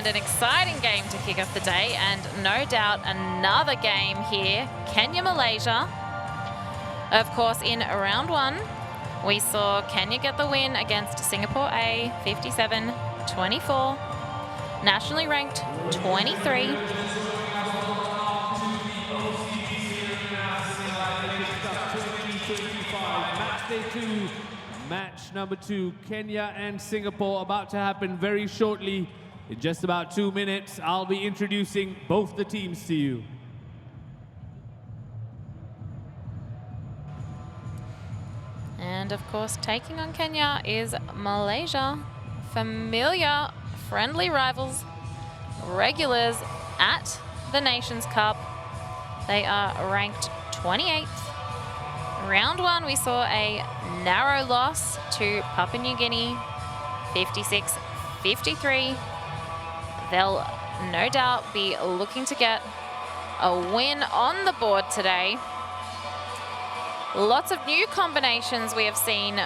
And an exciting game to kick off the day, and no doubt another game here, Kenya-Malaysia. Of course, in round one, we saw Kenya get the win against Singapore A, 57-24. Nationally ranked 23. Match day 2, match number 2, Kenya and Singapore, about to happen very shortly. In just about 2 minutes, I'll be introducing both the teams to you. And of course, taking on Kenya is Malaysia. Familiar, friendly rivals, regulars at the Nations Cup. They are ranked 28th. Round one, we saw a narrow loss to Papua New Guinea, 56-53. They'll no doubt be looking to get a win on the board today. Lots of new combinations we have seen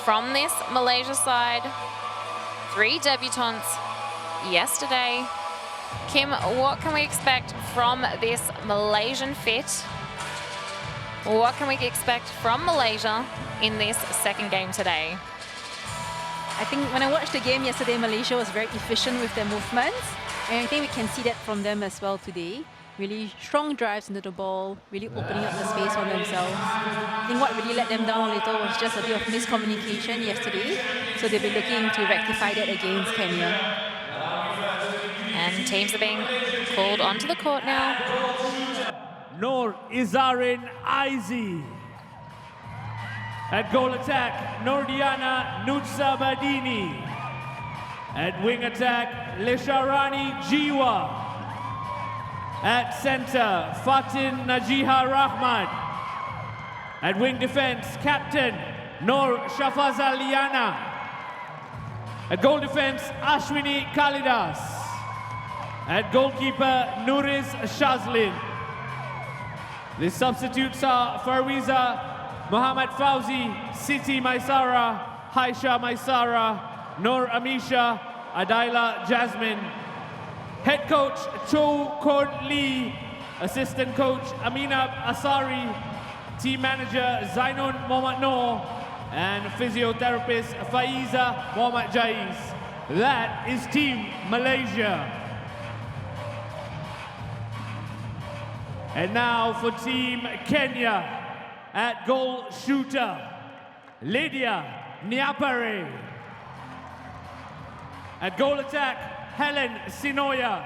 from this Malaysia side. 3 debutants yesterday. Kim, what can we expect from this Malaysian fit? What can we expect from Malaysia in this second game today? I think when I watched the game yesterday, Malaysia was very efficient with their movements. And I think we can see that from them as well today. Really strong drives into the ball, really opening up the space for themselves. I think what really let them down a little was just a bit of miscommunication yesterday. So they'll be looking to rectify that against Kenya. And teams are being called onto the court now. Noor Izarin Aizi. At goal attack, Nordiana Nutsabadini. At wing attack, Lisharani Jiwa. At center, Fatin Najiha Rahman. At wing defense, captain Noor Shafaza Liana. At goal defense, Ashwini Kalidas. At goalkeeper, Nuriz Shazlin. The substitutes are Farwiza Muhammad Fauzi, Siti Maisara, Haisha Maisara, Noor Amisha, Adaila Jasmine. Head coach Cho Kon Lee, assistant coach Aminab Asari, team manager Zainun Mohammad Noor, and physiotherapist Faiza Mohammad Jaiz. That is Team Malaysia. And now for Team Kenya, at goal shooter, Lydia Niapare. At goal attack, Helen Sinoya.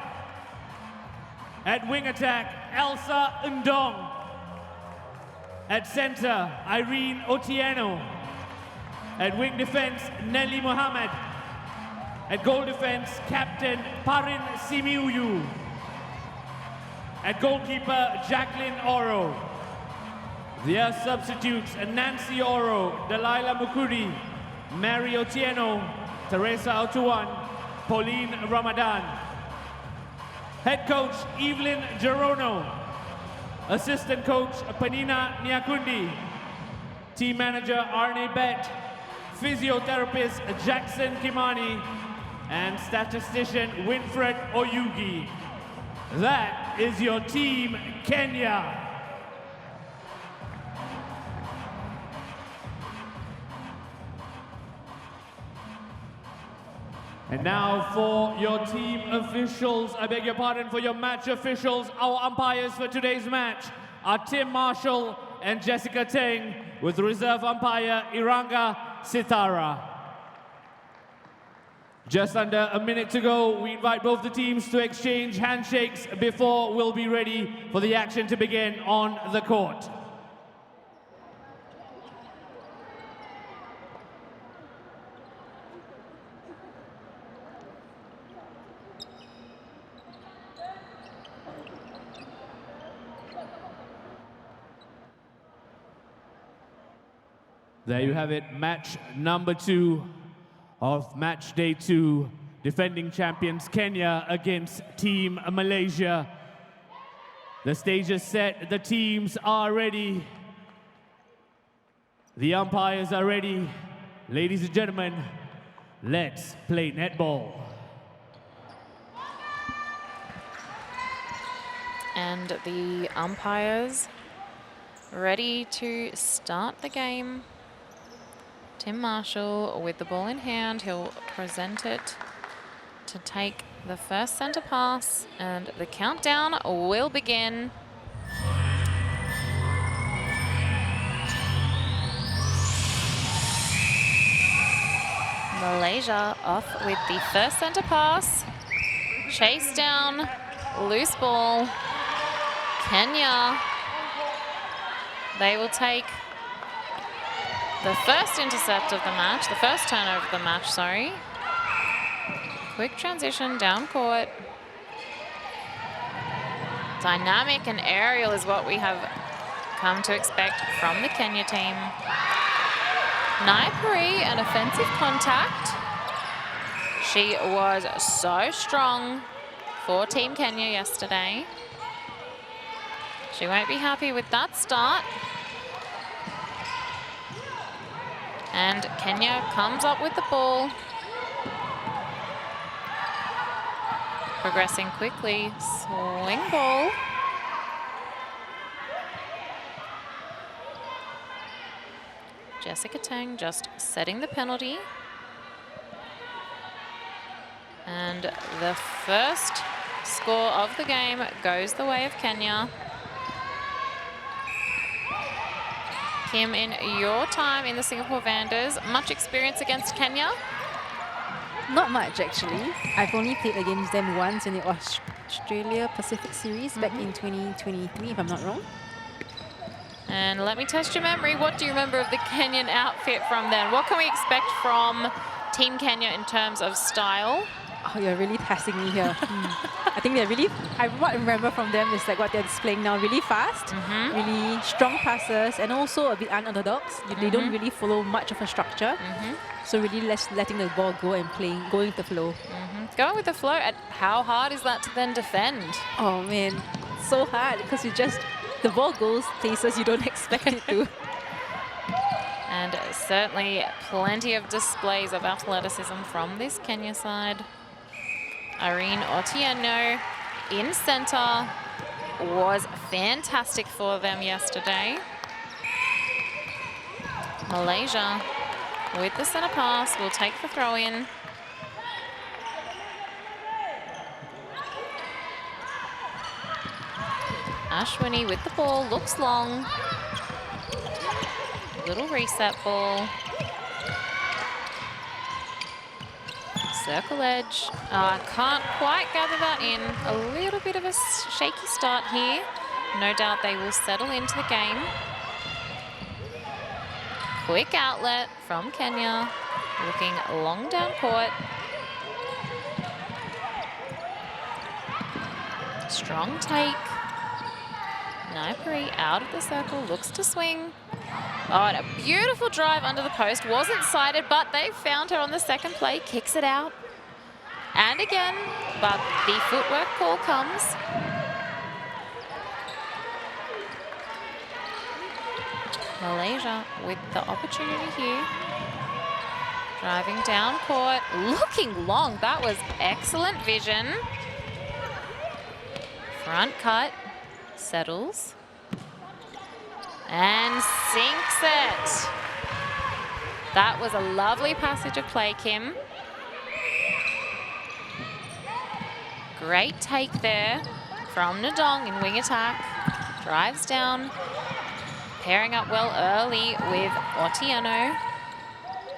At wing attack, Elsa Ndong. At center, Irene Otieno. At wing defense, Nelly Mohammed. At goal defense, captain Parin Simiuyu. At goalkeeper, Jacqueline Oro. Their substitutes, Nancy Oro, Delilah Mukudi, Mary Otieno, Teresa Otuan, Pauline Ramadan. Head coach, Evelyn Gerono. Assistant coach, Panina Nyakundi. Team manager, Arne Bet. Physiotherapist, Jackson Kimani. And statistician, Winfred Oyugi. That is your Team Kenya. And now for your team officials, I beg your pardon, for your match officials, our umpires for today's match are Tim Marshall and Jessica Teng, with reserve umpire Iranga Sitara. Just under a minute to go, we invite both the teams to exchange handshakes before we'll be ready for the action to begin on the court. There you have it, match number 2 of match day 2, defending champions Kenya against Team Malaysia. The stage is set, the teams are ready. The umpires are ready. Ladies and gentlemen, let's play netball. And the umpires ready to start the game. Tim Marshall with the ball in hand. He'll present it to take the first centre pass, and the countdown will begin. Malaysia off with the first centre pass. Chase down, loose ball. Kenya, they will take the first intercept of the match, the first turnover of the match, sorry. Quick transition down court. Dynamic and aerial is what we have come to expect from the Kenya team. Naipuri, an offensive contact. She was so strong for Team Kenya yesterday. She won't be happy with that start. And Kenya comes up with the ball. Progressing quickly, swing ball. Jessica Tang just setting the penalty. And the first score of the game goes the way of Kenya. Kim, in your time in the Singapore Vanders, much experience against Kenya? Not much, actually. I've only played against them once in the Australia Pacific Series back in 2023, if I'm not wrong. And let me test your memory. What do you remember of the Kenyan outfit from then? What can we expect from Team Kenya in terms of style? Oh, you're really testing me here. I think they're really, what I remember from them is like what they're displaying now, really fast, really strong passes, and also a bit unorthodox. They don't really follow much of a structure. So really letting the ball go and going with the flow. Going with the flow, and how hard is that to then defend? Oh man, so hard because the ball goes places you don't expect it to. And certainly plenty of displays of athleticism from this Kenya side. Irene Otieno in centre was fantastic for them yesterday. Malaysia with the centre pass will take the throw in. Ashwini with the ball, looks long. Little reset ball. Circle edge. Can't quite gather that in. A little bit of a shaky start here. No doubt they will settle into the game. Quick outlet from Kenya. Looking long down court. Strong take. Naipuri out of the circle, looks to swing. Oh, and a beautiful drive under the post. Wasn't sighted, but they found her on the second play. Kicks it out. And again, but the footwork call comes. Malaysia with the opportunity here. Driving down court, looking long. That was excellent vision. Front cut, settles. And sinks it. That was a lovely passage of play, Kim. Great take there from Nadong in wing attack. Drives down. Pairing up well early with Otieno.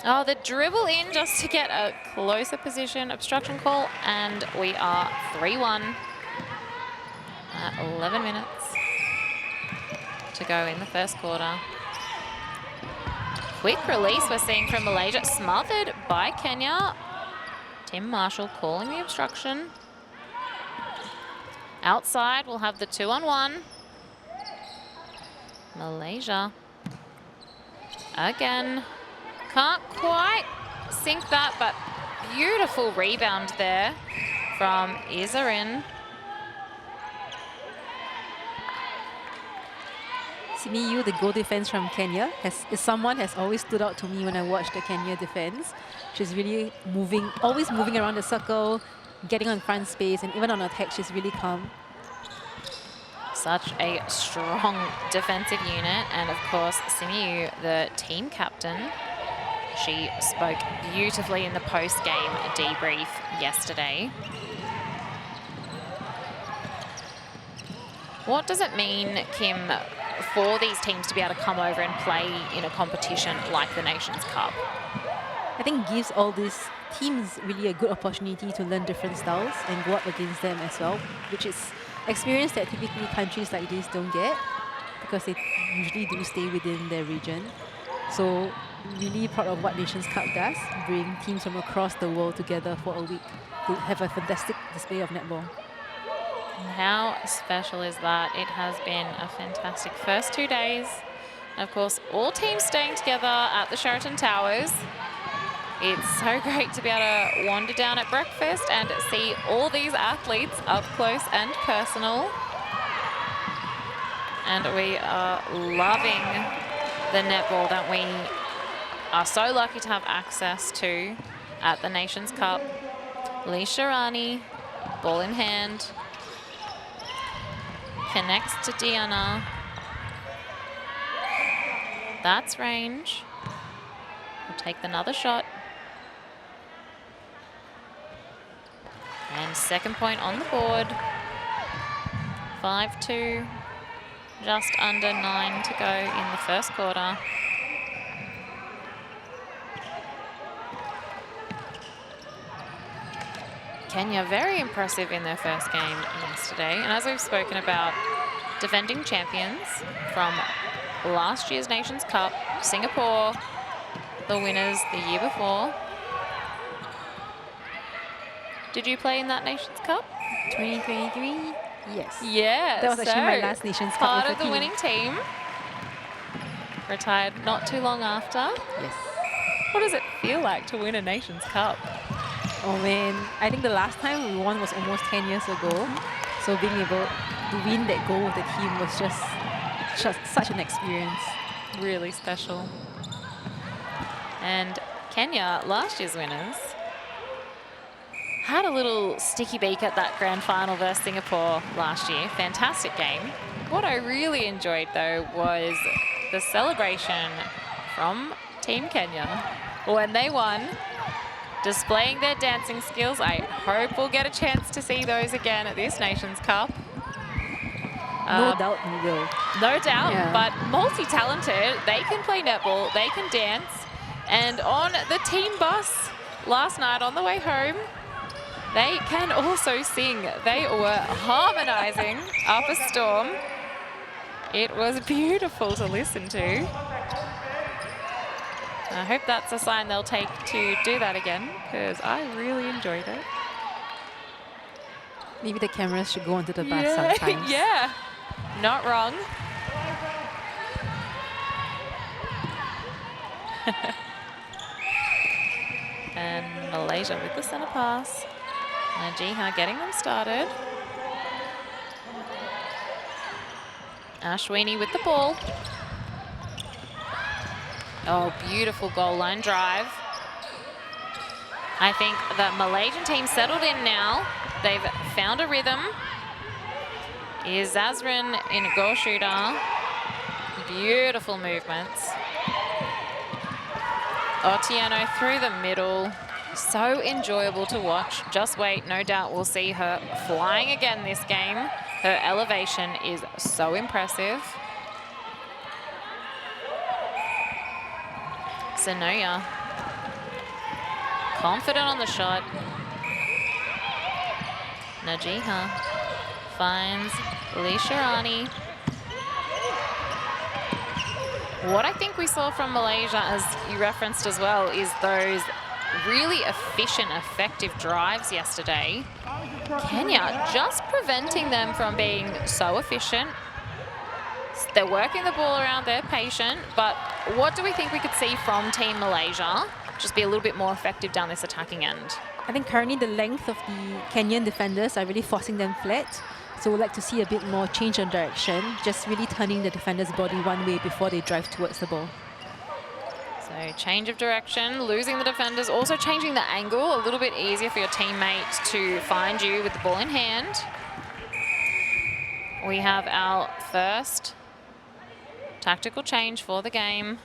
Oh, the dribble in just to get a closer position. Obstruction call, and we are 3-1 at 11 minutes to go in the first quarter. Quick release we're seeing from Malaysia, smothered by Kenya. Tim Marshall calling the obstruction. Outside, we'll have the 2-on-1. Malaysia. Again. Can't quite sink that, but beautiful rebound there from Izarin. Simiyu, the goal defense from Kenya, someone has always stood out to me when I watched the Kenya defense. She's really moving, always moving around the circle, getting on front space, and even on attack, she's really calm. Such a strong defensive unit. And of course, Simiyu, the team captain, she spoke beautifully in the post-game debrief yesterday. What does it mean, Kim, for these teams to be able to come over and play in a competition like the Nations Cup? I think it gives all these teams really a good opportunity to learn different styles and go up against them as well, which is experience that typically countries like this don't get because they usually do stay within their region. So really proud of what Nations Cup does, bring teams from across the world together for a week to have a fantastic display of netball. And how special is that? It has been a fantastic first 2 days. And of course, all teams staying together at the Sheraton Towers. It's so great to be able to wander down at breakfast and see all these athletes up close and personal. And we are loving the netball that we are so lucky to have access to at the Nations Cup. Lee Sharani, ball in hand, connects to Diana. That's range. We'll take another shot. And second point on the board. 5-2, just under 9 to go in the first quarter. Kenya very impressive in their first game yesterday. And as we've spoken about, defending champions from last year's Nations Cup, Singapore, the winners the year before. Did you play in that Nations Cup? 2023? Yes. Yeah. That was actually my last Nations Cup. Part of the winning team. Retired not too long after. Yes. What does it feel like to win a Nations Cup? Oh man, I think the last time we won was almost 10 years ago. So being able to win that goal with the team was just such an experience. Really special. And Kenya, last year's winners, had a little sticky beak at that grand final versus Singapore last year. Fantastic game. What I really enjoyed, though, was the celebration from Team Kenya when they won, displaying their dancing skills. I hope we'll get a chance to see those again at this Nations Cup. No doubt we will. No doubt, Yeah. but multi-talented. They can play netball, they can dance. And on the team bus last night on the way home, they can also sing. They were harmonizing up a storm. It was beautiful to listen to. I hope that's a sign they'll take to do that again, because I really enjoyed it. Maybe the cameras should go onto the bus sometimes. Yeah, not wrong. And Malaysia with the center pass. Najiha getting them started. Ashwini with the ball. Oh, beautiful goal line drive. I think the Malaysian team settled in now. They've found a rhythm. Is Azrin in a goal shooter. Beautiful movements. Otieno through the middle. So enjoyable to watch. Just wait, no doubt we'll see her flying again this game. Her elevation is so impressive. Zenoya, confident on the shot. Najiha finds Lee Sharani. What I think we saw from Malaysia, as you referenced as well, is those really efficient, effective drives yesterday. Kenya just preventing them from being so efficient. They're working the ball around, they're patient, but what do we think we could see from Team Malaysia? Just be a little bit more effective down this attacking end. I think currently the length of the Kenyan defenders are really forcing them flat. So we'd like to see a bit more change in direction, just really turning the defender's body one way before they drive towards the ball. So change of direction, losing the defenders, also changing the angle, a little bit easier for your teammate to find you with the ball in hand. we have our first tactical change for the game.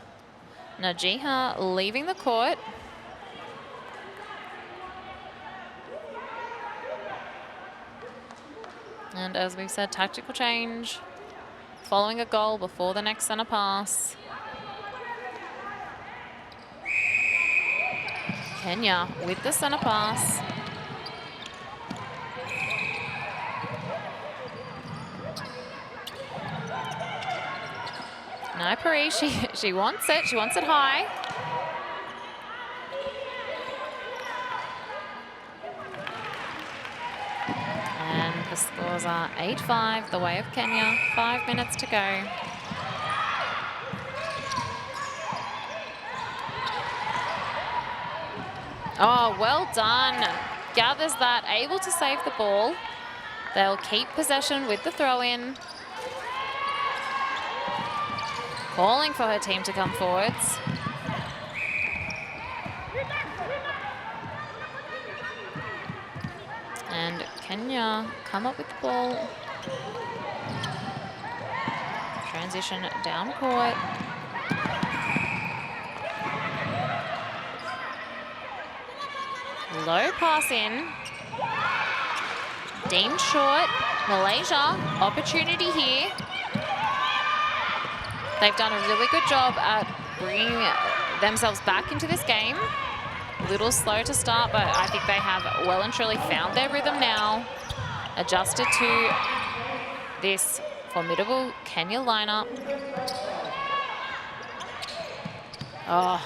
Najiha leaving the court. And as we've said, tactical change following a goal before the next centre pass. Kenya with the centre pass. No, Pari, she wants it. She wants it high. And the scores are 8-5, the way of Kenya. 5 minutes to go. Oh, well done. Gathers that, able to save the ball. They'll keep possession with the throw-in. Calling for her team to come forwards. And Kenya come up with the ball. Transition down court. Low pass in. Deemed short. Malaysia, opportunity here. They've done a really good job at bringing themselves back into this game. A little slow to start, but I think they have well and truly found their rhythm now. Adjusted to this formidable Kenya lineup. Oh,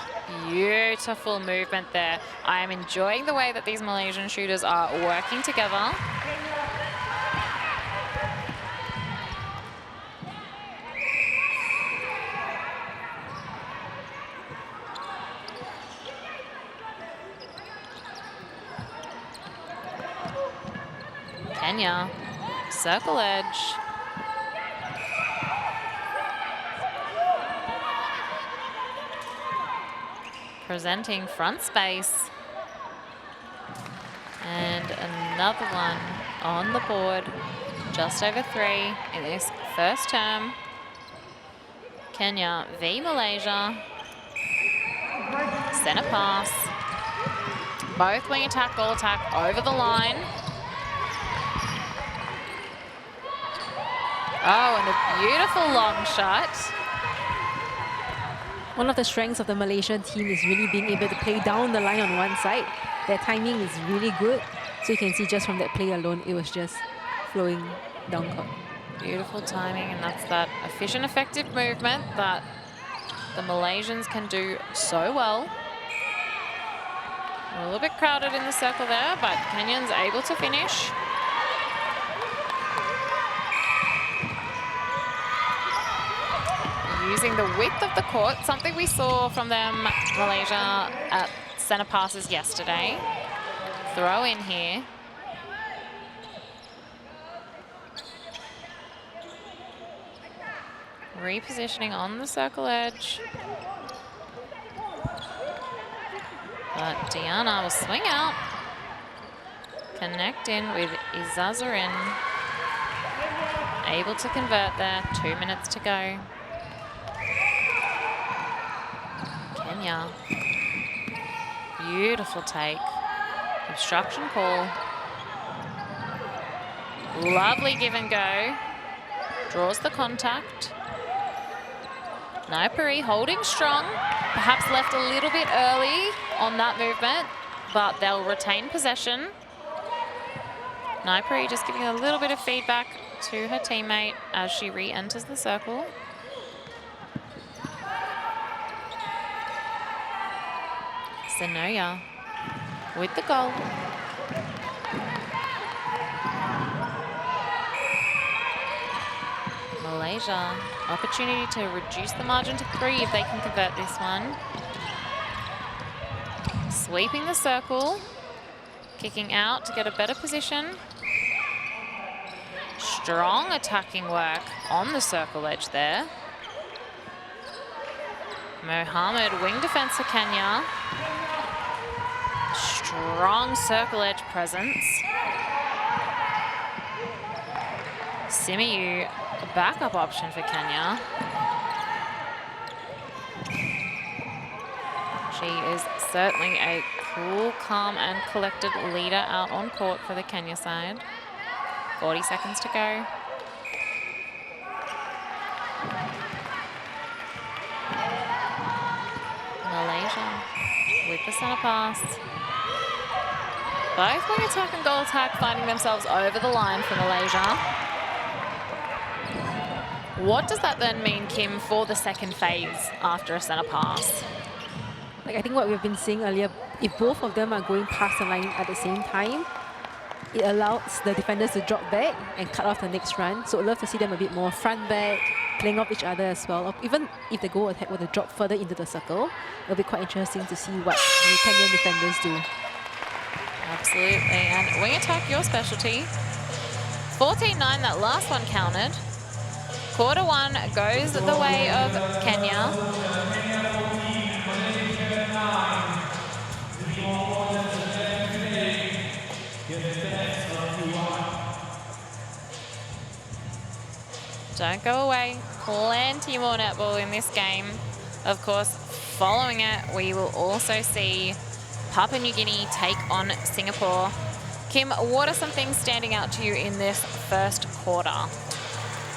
beautiful movement there. I am enjoying the way that these Malaysian shooters are working together. Kenya, circle edge. Presenting front space. And another one on the board. Just over 3 in this first term. Kenya v Malaysia. Centre pass. Both wing attack, goal attack over the line. Oh, and a beautiful long shot. One of the strengths of the Malaysian team is really being able to play down the line on one side. Their timing is really good. So you can see just from that play alone, it was just flowing down court. Beautiful timing, and that's that efficient, effective movement that the Malaysians can do so well. A little bit crowded in the circle there, but Kenyans able to finish. Using the width of the court, something we saw from them, Malaysia, at centre passes yesterday. Throw in here. Repositioning on the circle edge. But Diana will swing out. Connect in with Izazarin. Able to convert there, 2 minutes to go. Kenya. Beautiful take. Obstruction call. Lovely give and go. Draws the contact. Naipuri holding strong. Perhaps left a little bit early on that movement, but they'll retain possession. Naipuri just giving a little bit of feedback to her teammate as she re-enters the circle. Senoya with the goal. Malaysia, opportunity to reduce the margin to 3 if they can convert this one. Sweeping the circle, kicking out to get a better position. Strong attacking work on the circle edge there. Mohammed, wing defense for Kenya. Strong circle edge presence. Simiyu, a backup option for Kenya. She is certainly a cool, calm and collected leader out on court for the Kenya side. 40 seconds to go. Malaysia with the center pass. Both wing attack and goal attack finding themselves over the line for Malaysia. What does that then mean, Kim, for the second phase after a center pass? Like, I think what we've been seeing earlier, if both of them are going past the line at the same time, it allows the defenders to drop back and cut off the next run. So I'd love to see them a bit more front back, playing off each other as well. Or even if the goal attack were to drop further into the circle, it'll be quite interesting to see what the Kenyan defenders do. Absolutely, and wing attack, your specialty. 14-9, that last one counted. Quarter one goes the way of Kenya. Don't go away. Plenty more netball in this game. Of course, following it, we will also see Papua New Guinea take on Singapore. Kim, what are some things standing out to you in this first quarter?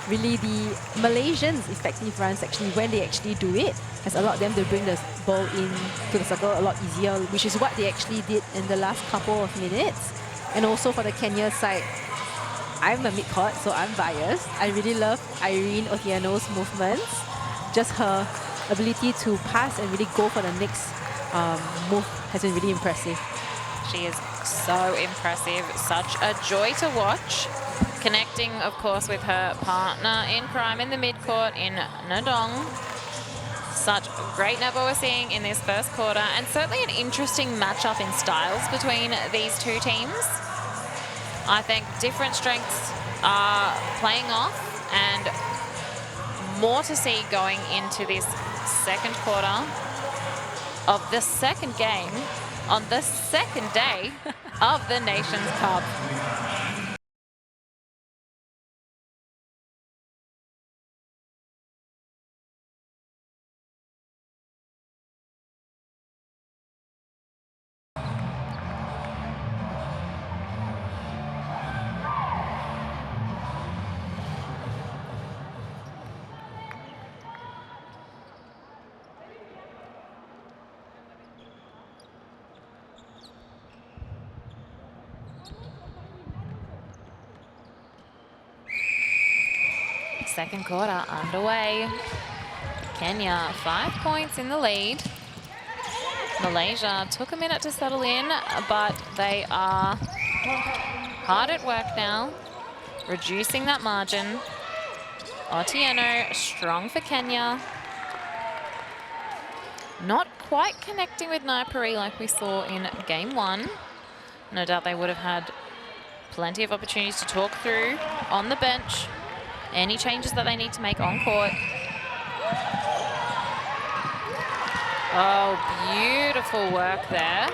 Really, the Malaysians' effective runs, actually, when they actually do it, has allowed them to bring the ball in to the circle a lot easier, which is what they actually did in the last couple of minutes. And also for the Kenya side, I'm a mid-court, so I'm biased. I really love Irene Otieno's movements. Just her ability to pass and really go for the next move has been really impressive. She is so impressive. Such a joy to watch. Connecting, of course, with her partner in crime in the mid-court in Nadong. Such great netball we're seeing in this first quarter, and certainly an interesting matchup in styles between these two teams. I think different strengths are playing off, and more to see going into this second quarter of the second game on the second day of the Nations Cup. Second quarter underway. Kenya 5 points in the lead. Malaysia took a minute to settle in, but they are hard at work now, reducing that margin. Otieno strong for Kenya. Not quite connecting with Naipuri like we saw in game one. No doubt they would have had plenty of opportunities to talk through on the bench. Any changes that they need to make on court. Oh, beautiful work there.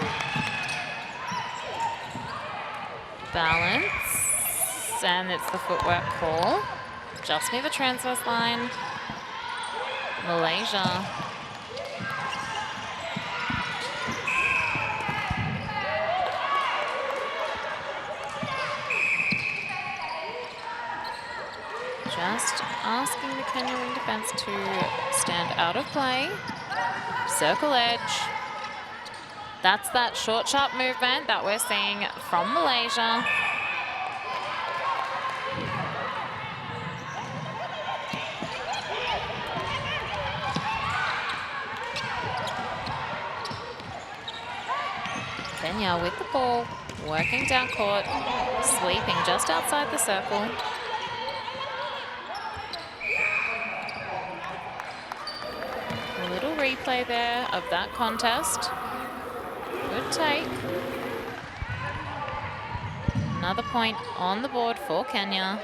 Balance. And it's the footwork call. Just near the transverse line. Malaysia. Just asking the Kenya wing defense to stand out of play. Circle edge. That's that short, sharp movement that we're seeing from Malaysia. Kenya with the ball, working down court, sweeping just outside the circle. Replay there of that contest. Good take. Another point on the board for Kenya.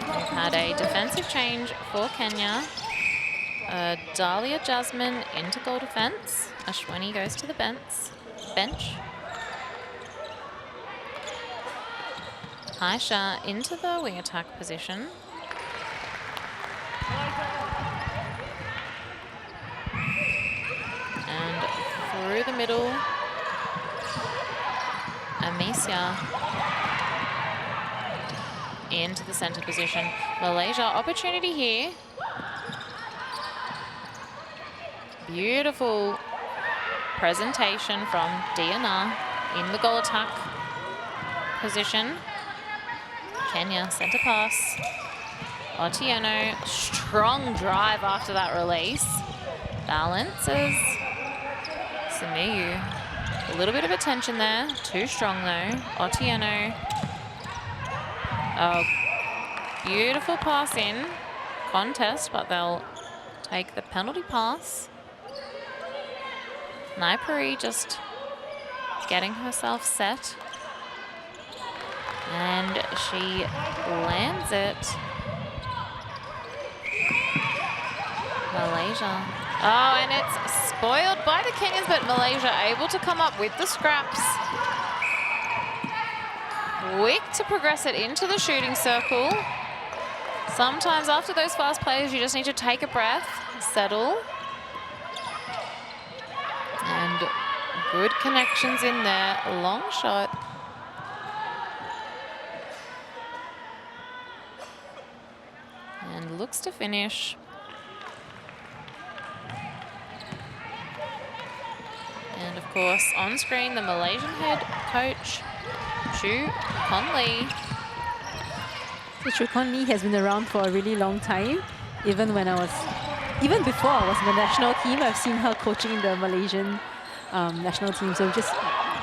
We've had a defensive change for Kenya. Dahlia Jasmine into goal defense. Ashwini goes to the bench. Taisha into the wing attack position. And through the middle, Amicia into the center position. Malaysia, opportunity here. Beautiful presentation from Diana in the goal attack position. Kenya, center pass. Otieno, strong drive after that release. Balances. Simiyu, a little bit of attention there. Too strong though. Otieno. Oh, beautiful pass in. Contest, but they'll take the penalty pass. Naipuri just getting herself set. And she lands it. Malaysia. Oh, and it's spoiled by the Kenyans, but Malaysia able to come up with the scraps. Quick to progress it into the shooting circle. Sometimes after those fast plays, you just need to take a breath, settle. And good connections in there. Long shot. And looks to finish. And of course, on screen, the Malaysian head coach, Chu Conley. So Chu Conley has been around for a really long time. Even before I was in the national team, I've seen her coaching the Malaysian national team. So just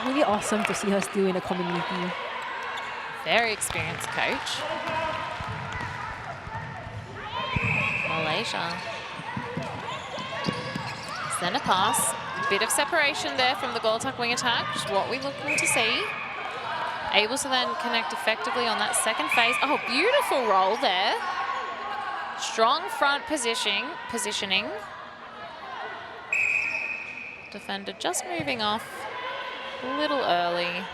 really awesome to see her still in the community. Very experienced coach. Malaysia. Center pass. Bit of separation there from the goal attack, wing attack, which is what we're looking to see. Able to then connect effectively on that second phase. Oh, beautiful roll there. Strong front positioning. Defender just moving off a little early.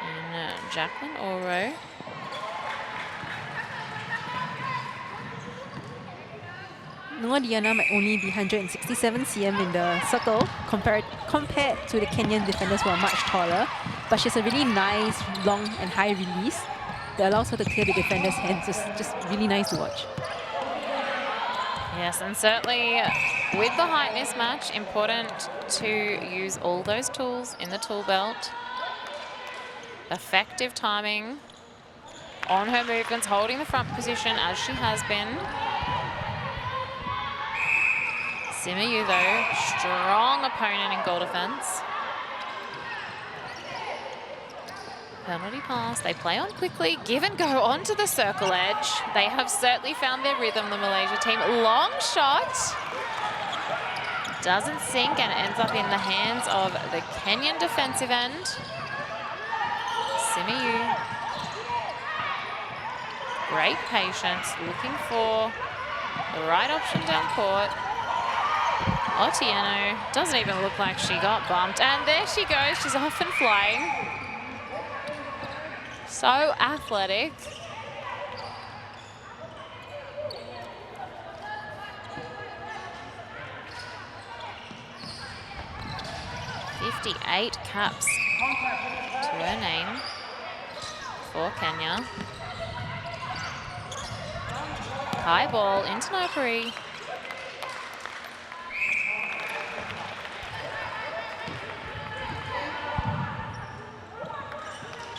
And Jacqueline Oro. Noah Diana might only be 167 cm in the circle compared to the Kenyan defenders who are much taller. But she's a really nice, long and high release that allows her to clear the defender's hands. It's just really nice to watch. Yes, and certainly with the height mismatch, important to use all those tools in the tool belt. Effective timing on her movements, holding the front position as she has been. Simiyu though, strong opponent in goal defense. Penalty pass, they play on quickly, give and go onto the circle edge. They have certainly found their rhythm, the Malaysia team. Long shot, doesn't sink and ends up in the hands of the Kenyan defensive end. Simiyu, great patience, looking for the right option down court. Otieno doesn't even look like she got bumped. And there she goes, she's off and flying. So athletic. "58 caps to her name for Kenya. High ball into Naipuri.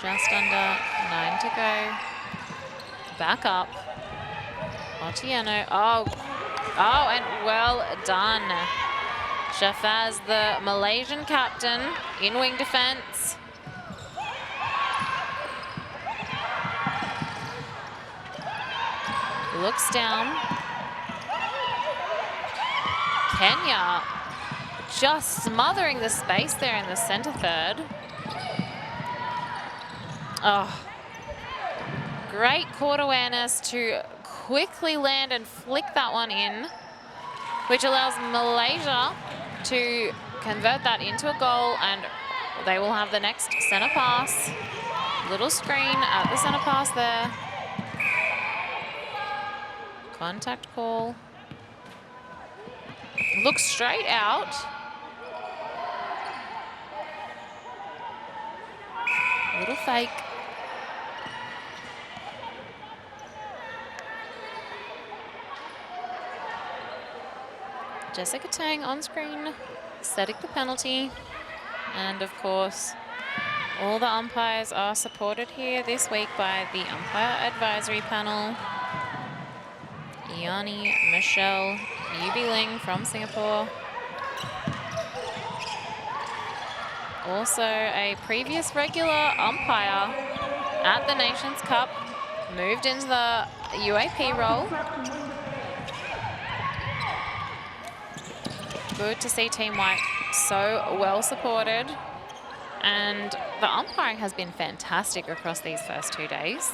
Just under 9 to go. Back up. Otieno. Oh, and well done. Shafaz, the Malaysian captain, in wing defense. Looks down. Kenya just smothering the space there in the center third. Oh, great court awareness to quickly land and flick that one in, which allows Malaysia to convert that into a goal, and they will have the next center pass. Little screen at the center pass there. Contact call. Looks straight out. Little fake. Jessica Tang on screen, setting the penalty. And of course, all the umpires are supported here this week by the umpire advisory panel. Iani, Michelle, Yubi Ling from Singapore. Also a previous regular umpire at the Nations Cup, moved into the UAP role. Good to see Team White so well supported. And the umpiring has been fantastic across these first 2 days.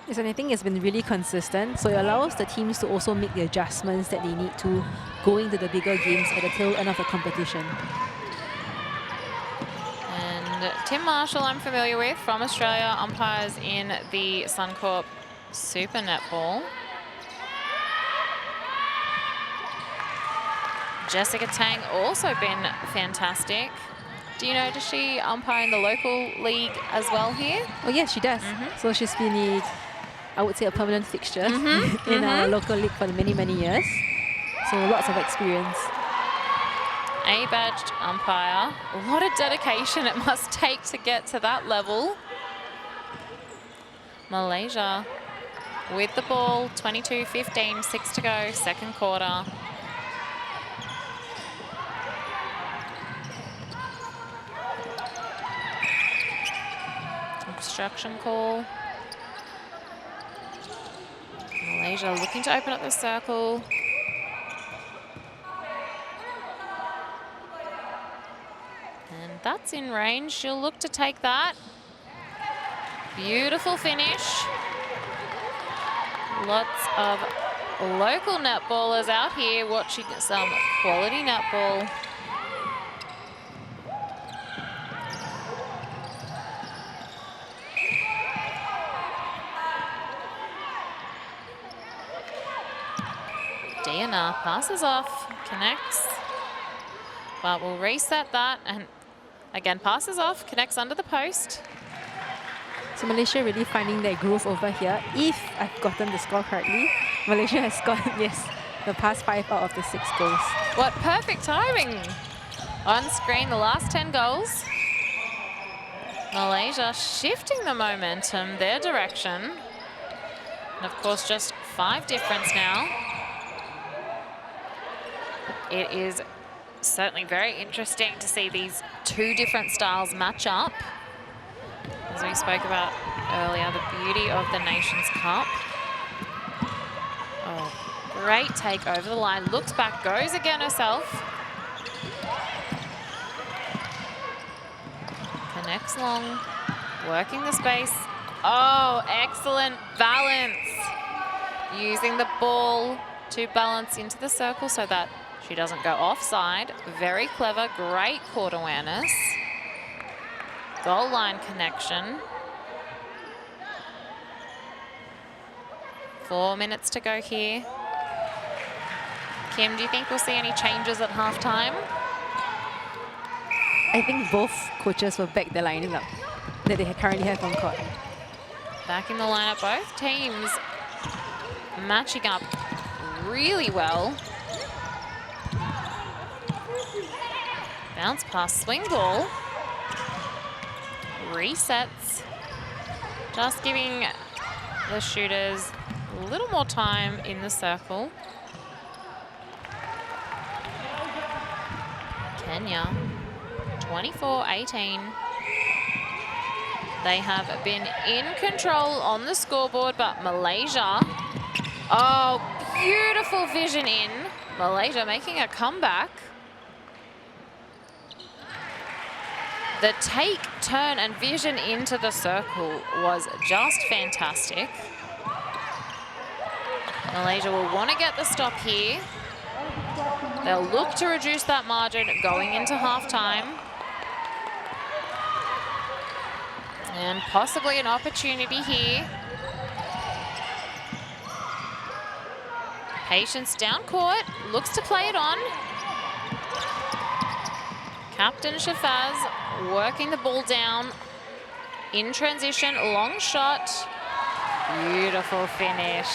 Yes, and I think it's been really consistent, so it allows the teams to also make the adjustments that they need to go into the bigger games at the tail end of the competition. And Tim Marshall I'm familiar with from Australia, umpires in the Suncorp Super Netball. Jessica Tang also been fantastic. Do you know, does she umpire in the local league as well here? Oh yes, she does. So she's been I would say a permanent fixture in our local league for many, many years. So lots of experience. A-badged umpire. What a dedication it must take to get to that level. Malaysia with the ball, 22-15, 6 to go, second quarter. Obstruction call. Malaysia looking to open up the circle. And that's in range. She'll look to take that. Beautiful finish. Lots of local netballers out here watching some quality netball. Diana passes off, connects, but we'll reset that, and again passes off, connects under the post. So Malaysia really finding their groove over here. If I've gotten the score correctly, Malaysia has scored, yes, the past 5 out of the 6 goals. What perfect timing! On screen, the last 10 goals. Malaysia shifting the momentum, their direction. And of course, just 5 difference now. It is certainly very interesting to see these 2 different styles match up. As we spoke about earlier, the beauty of the Nations Cup. Oh, great take over the line. Looks back, goes again herself. Connects long, working the space. Oh, excellent balance. Using the ball to balance into the circle so that she doesn't go offside. Very clever, great court awareness. Goal line connection. 4 minutes to go here. Kim, do you think we'll see any changes at halftime? I think both coaches will back the lining up that they currently have on court. Back in the lineup, both teams matching up really well. Bounce pass, swing ball. Resets. Just giving the shooters a little more time in the circle. Kenya, 24-18. They have been in control on the scoreboard, but Malaysia, oh, beautiful vision in. Malaysia making a comeback. The take, turn, and vision into the circle was just fantastic. Malaysia will want to get the stop here. They'll look to reduce that margin going into halftime. And possibly an opportunity here. Patience down court, looks to play it on. Captain Shafaz working the ball down in transition, long shot. Beautiful finish.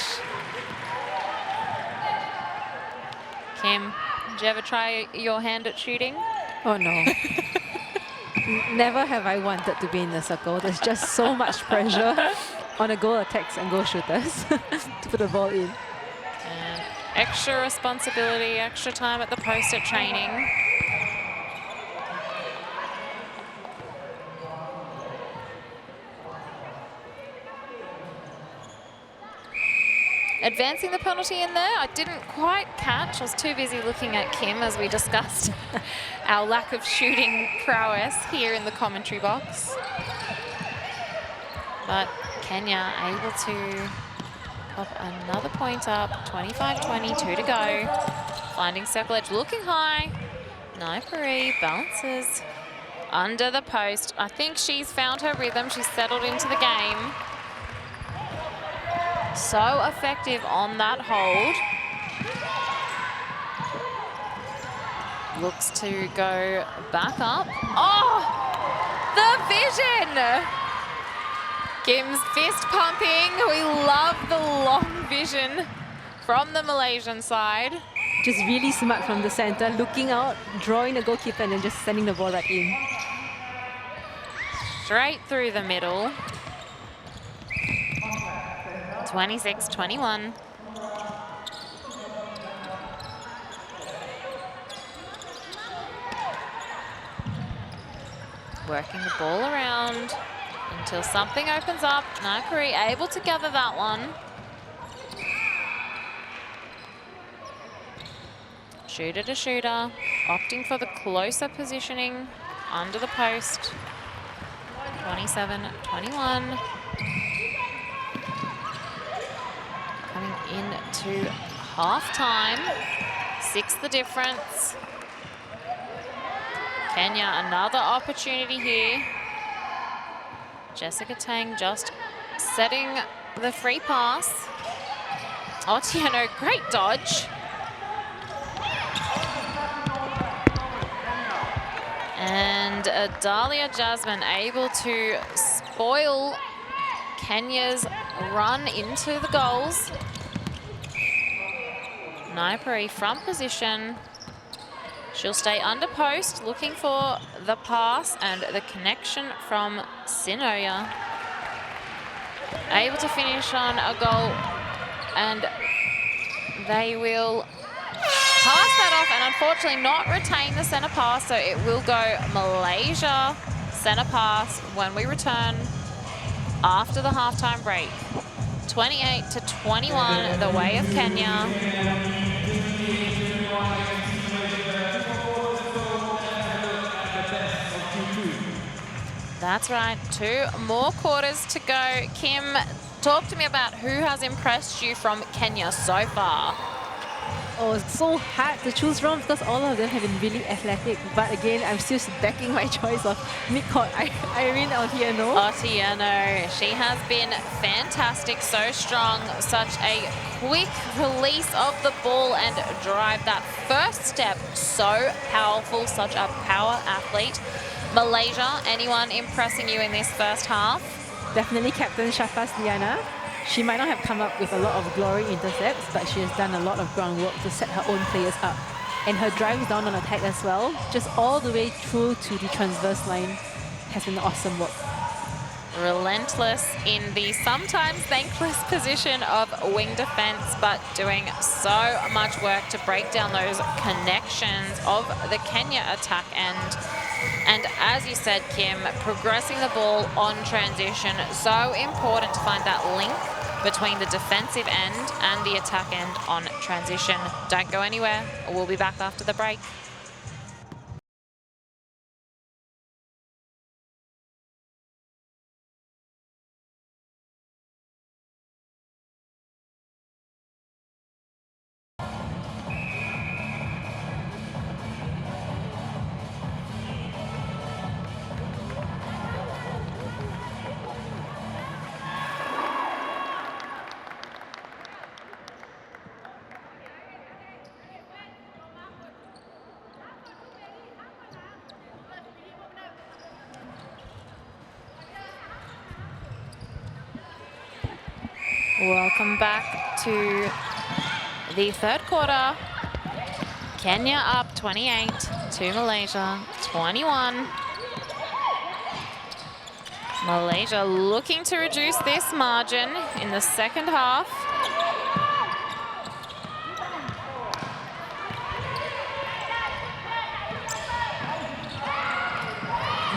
Kim, did you ever try your hand at shooting? Oh no. Never have I wanted to be in the circle. There's just so much pressure on the goal attacks and goal shooters to put the ball in. And extra responsibility, extra time at the post at training. Advancing the penalty in there, I didn't quite catch. I was too busy looking at Kim as we discussed our lack of shooting prowess here in the commentary box. But Kenya able to pop another point up, 25-20, 2 to go. Finding circle edge, looking high. Naipuri bounces under the post. I think she's found her rhythm. She's settled into the game. So effective on that hold. Looks to go back up. Oh, the vision! Kim's fist pumping. We love the long vision from the Malaysian side. Just really smart from the center, looking out, drawing the goalkeeper and then just sending the ball right in. Straight through the middle. 26-21. Working the ball around until something opens up. Naipuri able to gather that one. Shooter to shooter, opting for the closer positioning under the post. 27-21. Coming into half-time. 6 the difference. Kenya, another opportunity here. Jessica Tang just setting the free pass. Otieno, great dodge. And Dahlia Jasmine able to spoil Kenya's run into the goals. Naipuri from position. She'll stay under post, looking for the pass and the connection from Sinoya. Able to finish on a goal, and they will pass that off and unfortunately not retain the centre pass, so it will go Malaysia centre pass when we return after the halftime break. 28-21, the way of Kenya. That's right, 2 more quarters to go. Kim, talk to me about who has impressed you from Kenya so far. Oh, it's so hard to choose from because all of them have been really athletic. But again, I'm still backing my choice of mid-court Irene Otieno. Otieno, she has been fantastic, so strong, such a quick release of the ball and drive. That first step, so powerful, such a power athlete. Malaysia, anyone impressing you in this first half? Definitely Captain Shafaz Diana. She might not have come up with a lot of glory intercepts, but she has done a lot of groundwork to set her own players up. And her drives down on attack as well, just all the way through to the transverse line, has been awesome work. Relentless in the sometimes thankless position of wing defense, but doing so much work to break down those connections of the Kenya attack end. And as you said, Kim, progressing the ball on transition, so important to find that link between the defensive end and the attack end on transition. Don't go anywhere. We'll be back after the break. Welcome back to the third quarter. Kenya up 28 to Malaysia 21. Malaysia looking to reduce this margin in the second half.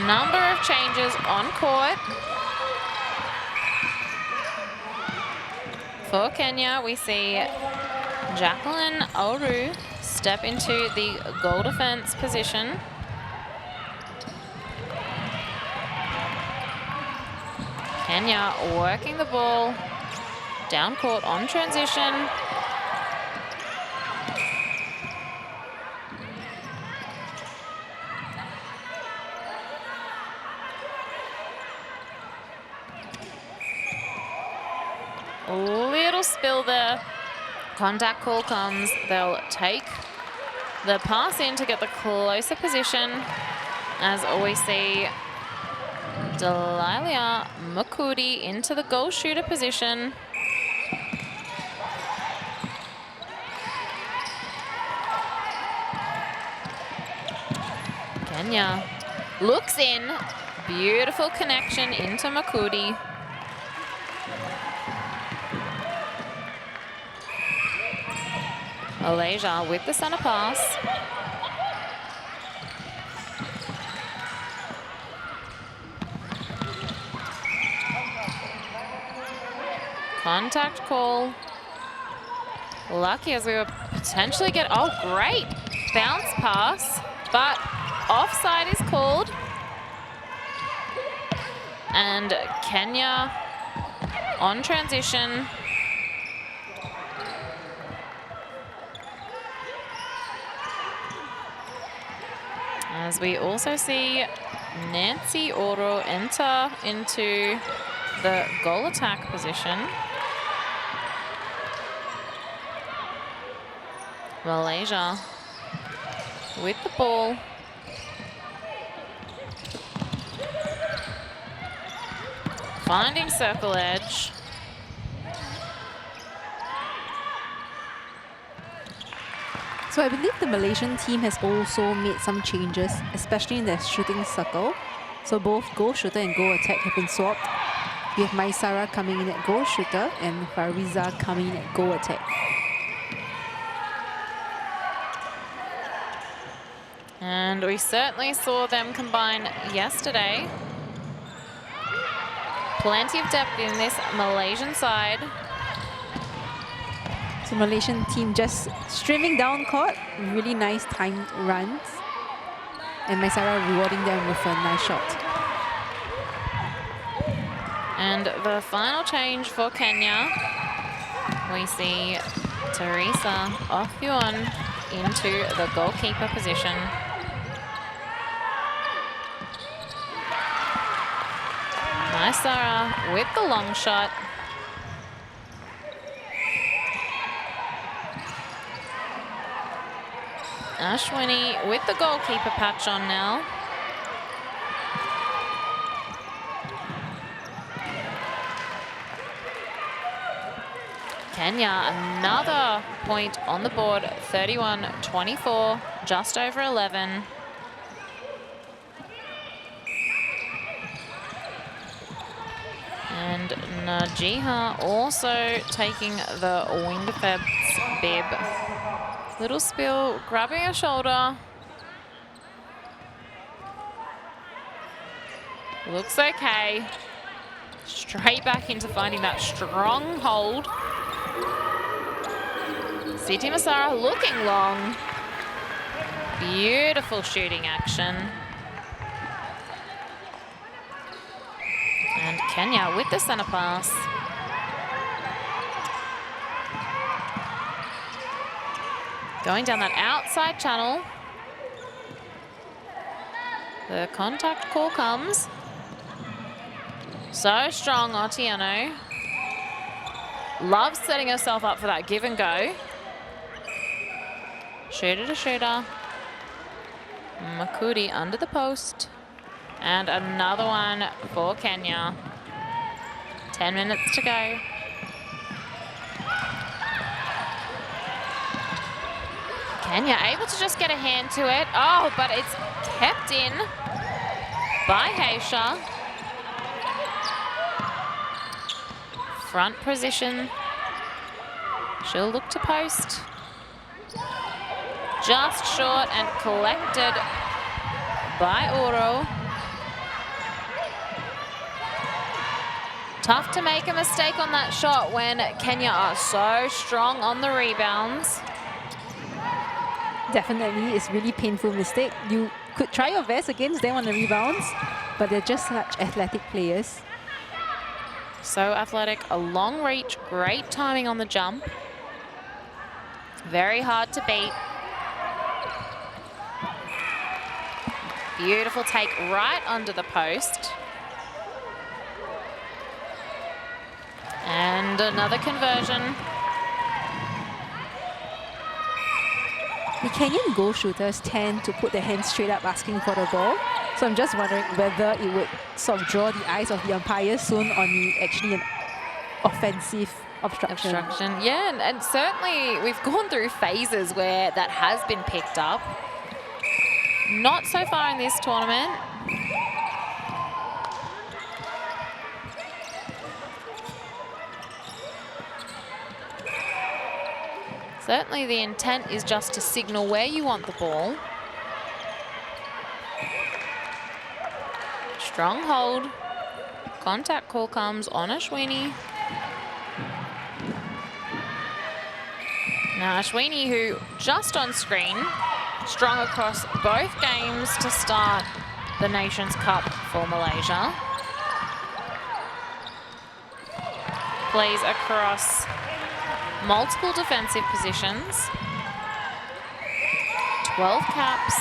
Number of changes on court. For Kenya, we see Jacqueline Oru step into the goal defense position. Kenya working the ball down court on transition. Little spill there. Contact call comes. They'll take the pass in to get the closer position. As we see Delilia Makudi into the goal shooter position. Kenya looks in. Beautiful connection into Makudi. Malaysia with the center pass. Contact call. Lucky as we were potentially oh, great bounce pass, but offside is called. And Kenya on transition. As we also see Nancy Oro enter into the goal attack position. Malaysia with the ball. Finding circle edge. So I believe the Malaysian team has also made some changes, especially in their shooting circle. So both goal shooter and goal attack have been swapped. We have Maisara coming in at goal shooter and Fariza coming in at goal attack. And we certainly saw them combine yesterday. Plenty of depth in this Malaysian side. So Malaysian team just streaming down court, really nice timed runs. And Maisara rewarding them with a nice shot. And the final change for Kenya, we see Teresa Okyun into the goalkeeper position. Maisara with the long shot. Ashwini with the goalkeeper patch on now. Kenya, another point on the board, 31-24, just over 11. And Najiha also taking the Windfeb's bib. Little spill, grabbing her shoulder. Looks okay. Straight back into finding that strong hold. Siti Masara looking long. Beautiful shooting action. And Kenya with the center pass. Going down that outside channel. The contact call comes. So strong, Otieno. Loves setting herself up for that give and go. Shooter to shooter. Makudi under the post. And another one for Kenya. 10 minutes to go. Kenya able to just get a hand to it. Oh, but it's kept in by Haysha. Front position. She'll look to post. Just short and collected by Oro. Tough to make a mistake on that shot when Kenya are so strong on the rebounds. Definitely, it's really painful mistake. You could try your best against them on the rebounds, but they're just such athletic players. So athletic, a long reach, great timing on the jump. Very hard to beat. Beautiful take right under the post. And another conversion. The Kenyan goal shooters tend to put their hands straight up asking for the ball. So I'm just wondering whether it would sort of draw the eyes of the umpires soon on actually an offensive obstruction. Yeah, and certainly we've gone through phases where that has been picked up. Not so far in this tournament. Certainly the intent is just to signal where you want the ball. Strong hold. Contact call comes on Ashwini. Now Ashwini, who just on screen, strong across both games to start the Nations Cup for Malaysia. Plays across multiple defensive positions. 12 caps,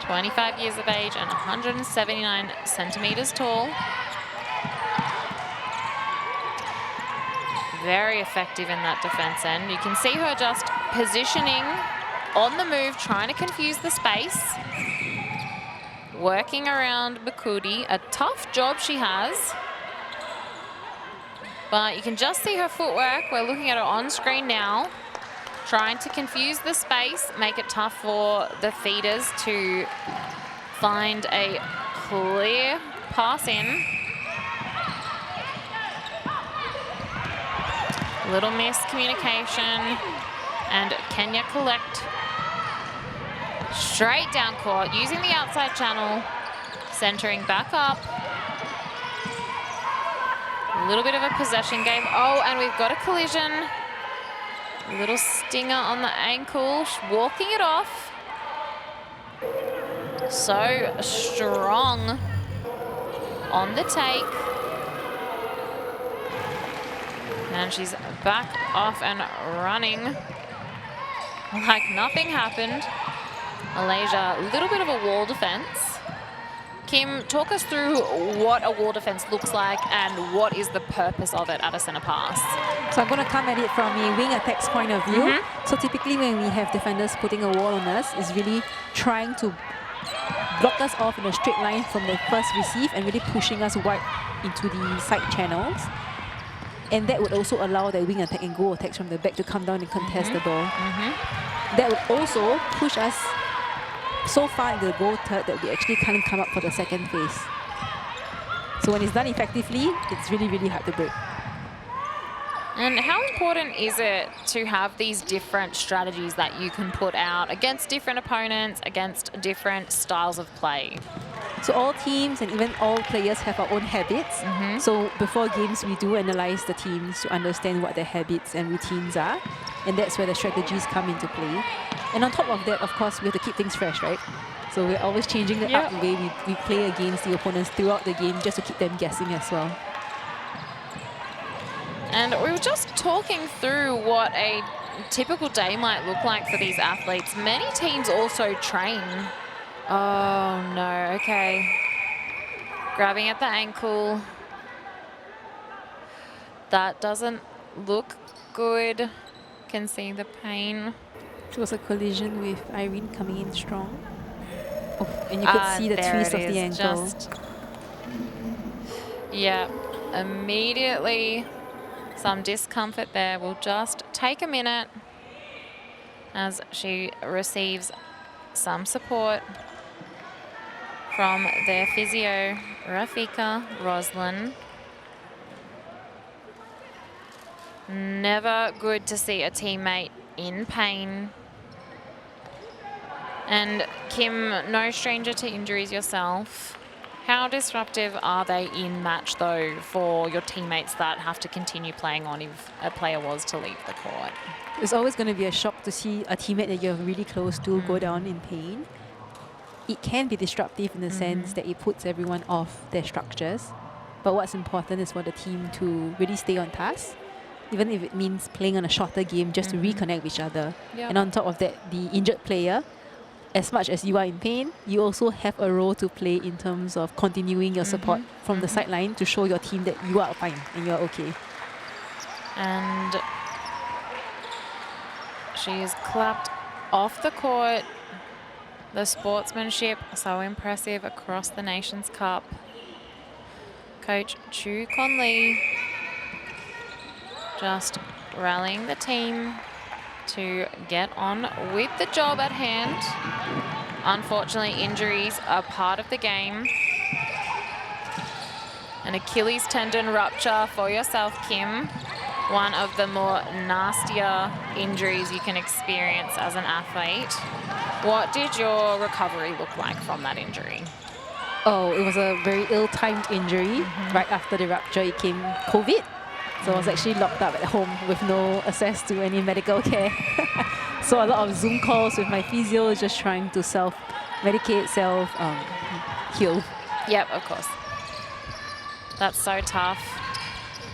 25 years of age and 179 centimeters tall. Very effective in that defense end. You can see her just positioning on the move, trying to confuse the space. Working around Bakudi, a tough job she has. But you can just see her footwork. We're looking at her on screen now. Trying to confuse the space, make it tough for the feeders to find a clear pass in. Little miscommunication, and Kenya collect. Straight down court, using the outside channel, centering back up. A little bit of a possession game. Oh, and we've got a collision. A little stinger on the ankle, walking it off. So strong on the take. And she's back off and running like nothing happened. Malaysia, a little bit of a wall defense. Kim, talk us through what a wall defense looks like and what is the purpose of it at a center pass. So I'm going to come at it from a wing attack's point of view. So typically when we have defenders putting a wall on us, is really trying to block us off in a straight line from the first receive and really pushing us wide into the side channels. And that would also allow the wing attack and goal attacks from the back to come down and contest the ball. That would also push us so far in the goal third that we actually can't come up for the second phase. So when it's done effectively, it's really, really hard to break. And how important is it to have these different strategies that you can put out against different opponents, against different styles of play? So all teams and even all players have our own habits. So before games, we do analyze the teams to understand what their habits and routines are. And that's where the strategies come into play. And on top of that, of course, we have to keep things fresh, right? So we're always changing up the way we play against the opponents throughout the game just to keep them guessing as well. And we were just talking through what a typical day might look like for these athletes. Many teams also train. Oh no, okay. Grabbing at the ankle. That doesn't look good. Can see the pain. It was a collision with Irene coming in strong. Oh, and you could see the twist of the ankle. Yeah, immediately some discomfort there. We'll just take a minute. as she receives some support from their physio, Rafika Roslin. Never good to see a teammate in pain. And Kim, no stranger to injuries yourself. How disruptive are they in match, though, for your teammates that have to continue playing on if a player was to leave the court? It's always going to be a shock to see a teammate that you're really close to go down in pain. It can be disruptive in the sense that it puts everyone off their structures. But what's important is for the team to really stay on task, even if it means playing on a shorter game just to reconnect with each other. Yep. And on top of that, the injured player, as much as you are in pain, you also have a role to play in terms of continuing your support from the sideline to show your team that you are fine and you are okay. And she is clapped off the court. The sportsmanship so impressive across the Nations Cup. Coach Chu Kon Lee just rallying the team to get on with the job at hand. Unfortunately, injuries are part of the game. An Achilles tendon rupture for yourself, Kim. One of the more nastier injuries you can experience as an athlete. What did your recovery look like from that injury? Oh, it was a very ill-timed injury. Right after the rupture, it came COVID. So I was actually locked up at home with no access to any medical care. So a lot of Zoom calls with my physio, just trying to self-medicate, self-heal. Yep, of course. That's so tough.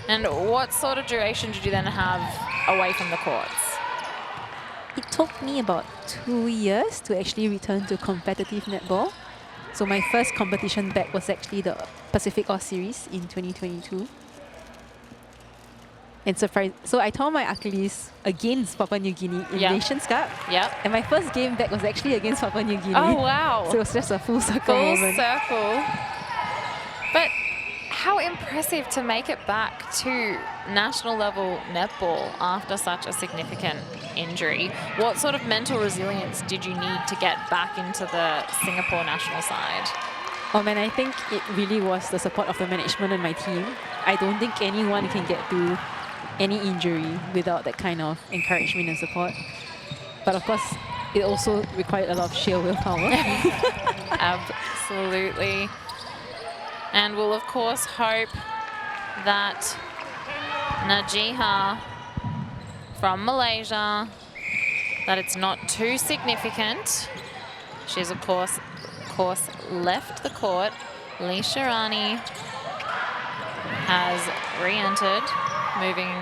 And what sort of duration did you then have away from the courts? It took me about 2 years to actually return to competitive netball. So my first competition back was actually the Pacific All Series in 2022. And so I tore my Achilles against Papua New Guinea in Nations Cup. Yep. And my first game back was actually against Papua New Guinea. Oh, wow. So it was just a full circle moment. Full circle. But how impressive to make it back to national level netball after such a significant injury. What sort of mental resilience did you need to get back into the Singapore national side? Oh man, I think it really was the support of the management and my team. I don't think anyone can get through any injury without that kind of encouragement and support. But of course, it also required a lot of sheer willpower. Absolutely. And we'll of course hope that Najiha from Malaysia, that it's not too significant. She's of course left the court. Lee Sharani has re-entered, moving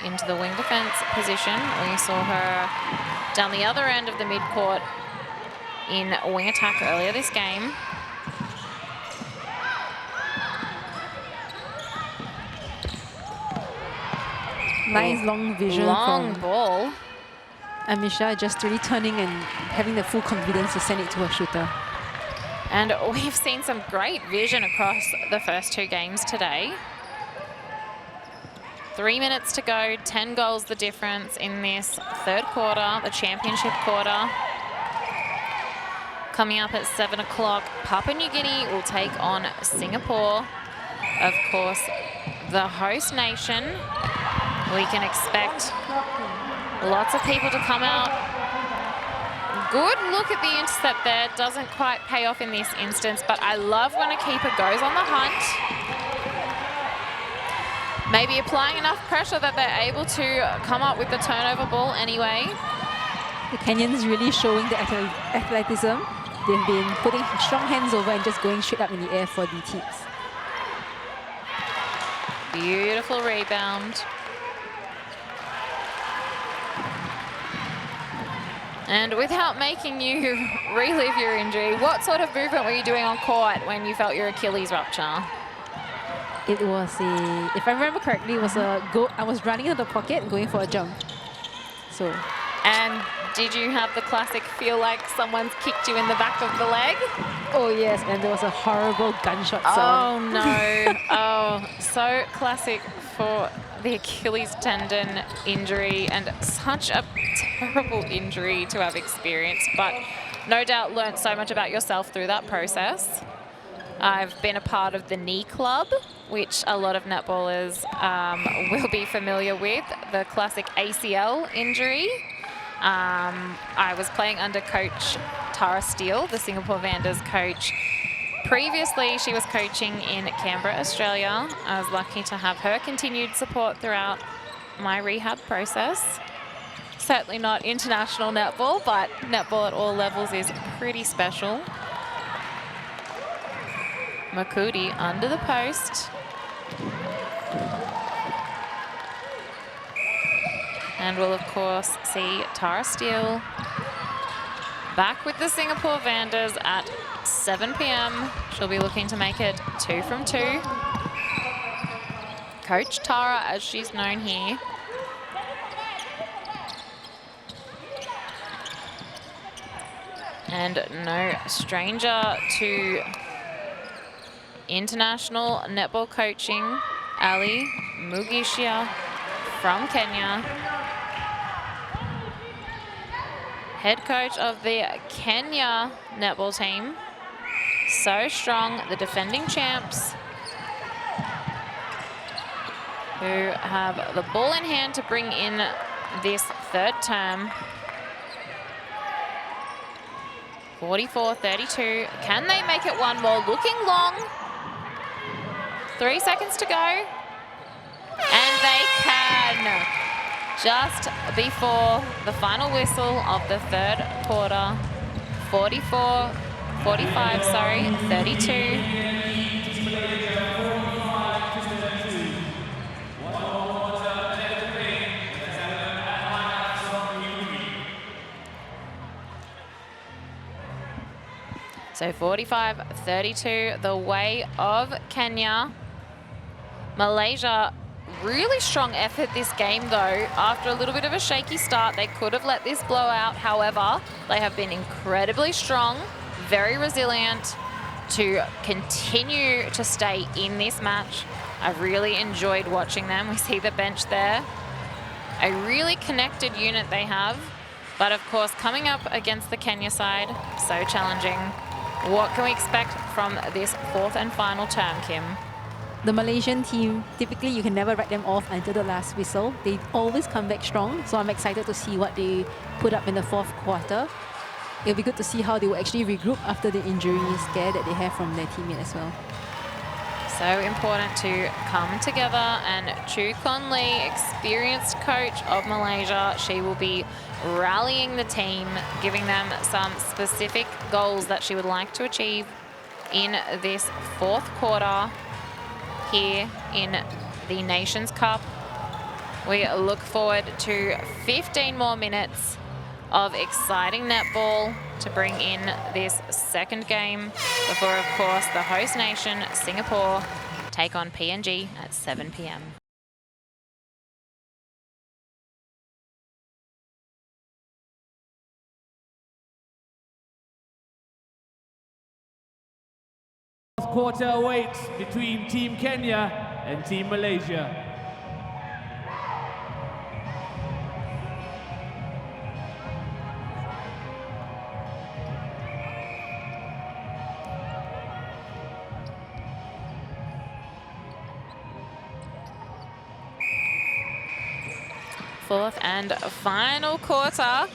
into the wing defense position. We saw her down the other end of the mid-court in wing attack earlier this game. Nice long vision long from ball. Amisha, just really turning and having the full confidence to send it to her shooter. And we've seen some great vision across the first two games today. 3 minutes to go, 10 goals the difference in this third quarter, the championship quarter. Coming up at 7 o'clock, Papua New Guinea will take on Singapore. Of course, the host nation. We can expect lots of people to come out. Good look at the intercept there. Doesn't quite pay off in this instance, but I love when a keeper goes on the hunt. Maybe applying enough pressure that they're able to come up with the turnover ball anyway. The Kenyans really showing the athleticism. They've been putting strong hands over and just going straight up in the air for the tips. Beautiful rebound. And without making you relive your injury, what sort of movement were you doing on court when you felt your Achilles rupture? It was if I remember correctly, it was I was running into the pocket and going for a jump. So. And did you have the classic feel like someone's kicked you in the back of the leg? Oh yes, and there was a horrible gunshot Oh sound. no. Oh, so classic for the Achilles tendon injury, and such a terrible injury to have experienced, but no doubt learned so much about yourself through that process. I've been a part of the knee club, which a lot of netballers will be familiar with, the classic ACL injury. I was playing under coach Tara Steele, the Singapore Vanders coach. Previously, she was coaching in Canberra, Australia. I was lucky to have her continued support throughout my rehab process. Certainly not international netball, but netball at all levels is pretty special. Makudi under the post. And we'll, of course, see Tara Steele back with the Singapore Vanders at 7 p.m. She'll be looking to make it 2 from 2. Coach Tara, as she's known here. And no stranger to international netball coaching, Ali Mugisha from Kenya. Head coach of the Kenya netball team. So strong, the defending champs, who have the ball in hand to bring in this third term. 44-32. Can they make it one more? Looking long. 3 seconds to go. And they can. Just before the final whistle of the third quarter. 45, sorry, 32. So 45-32, the way of Kenya. Malaysia, really strong effort this game though. After a little bit of a shaky start, they could have let this blow out. However, they have been incredibly strong, very resilient to continue to stay in this match. I've really enjoyed watching them. We see the bench there. A really connected unit they have. But of course, coming up against the Kenya side, so challenging. What can we expect from this fourth and final term, Kim? The Malaysian team, typically you can never write them off until the last whistle. They always come back strong, so I'm excited to see what they put up in the fourth quarter. It'll be good to see how they will actually regroup after the injury scare that they have from their teammate as well. So important to come together, and Chu Kon Lee, experienced coach of Malaysia, she will be rallying the team, giving them some specific goals that she would like to achieve in this fourth quarter here in the Nations Cup. We look forward to 15 more minutes of exciting netball to bring in this second game before, of course, the host nation, Singapore, take on PNG at 7 p.m. Quarter awaits between Team Kenya and Team Malaysia. Fourth and final quarter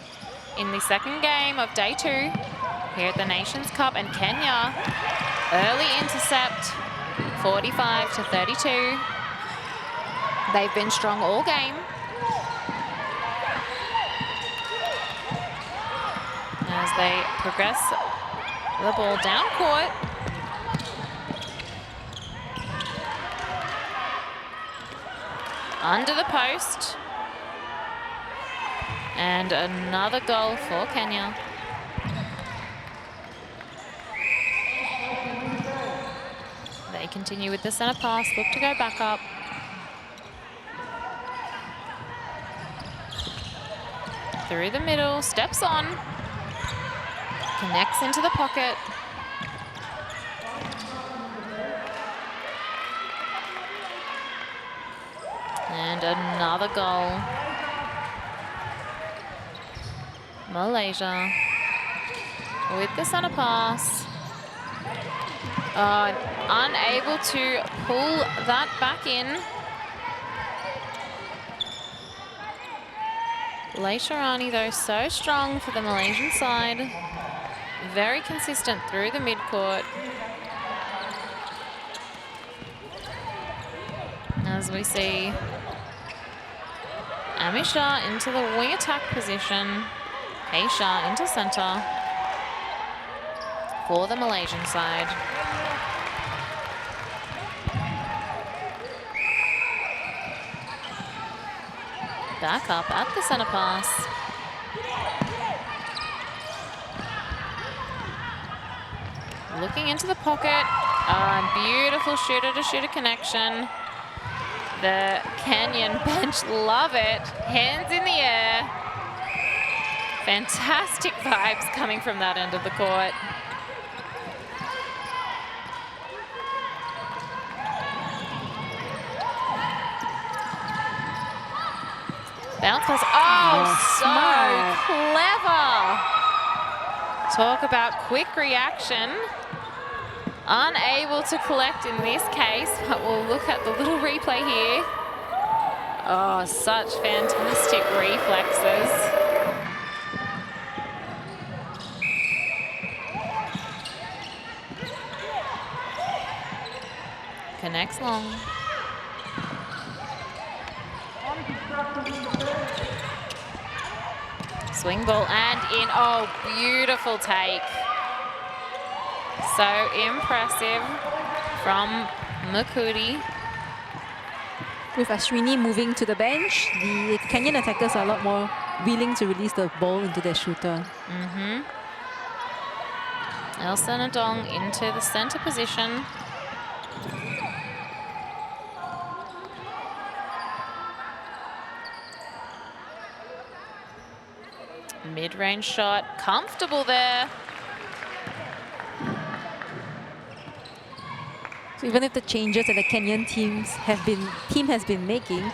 in the second game of day 2 here at the Nations Cup, and Kenya early intercept, 45-32. They've been strong all game. As they progress the ball down court. Under the post. And another goal for Kenya. They continue with the center pass, look to go back up. Through the middle, steps on. Connects into the pocket. And another goal. Malaysia with the centre pass. Unable to pull that back in. Leisharani, though, so strong for the Malaysian side. Very consistent through the midcourt. As we see Amisha into the wing attack position. Aisha into centre for the Malaysian side. Back up at the centre pass. Looking into the pocket. Beautiful shooter-to-shooter connection. The Kenyan bench love it. Hands in the air. Fantastic vibes coming from that end of the court. Bounce pass. Oh, so clever. Talk about quick reaction. Unable to collect in this case, but we'll look at the little replay here. Oh, such fantastic reflexes. Connects long. Swing ball and in. Oh, beautiful take. So impressive from Makudi. With Ashwini moving to the bench, the Kenyan attackers are a lot more willing to release the ball into their shooter. Elsa Nadong into the centre position. Mid-range shot, comfortable there. So even if the changes that the Kenyan team has been making,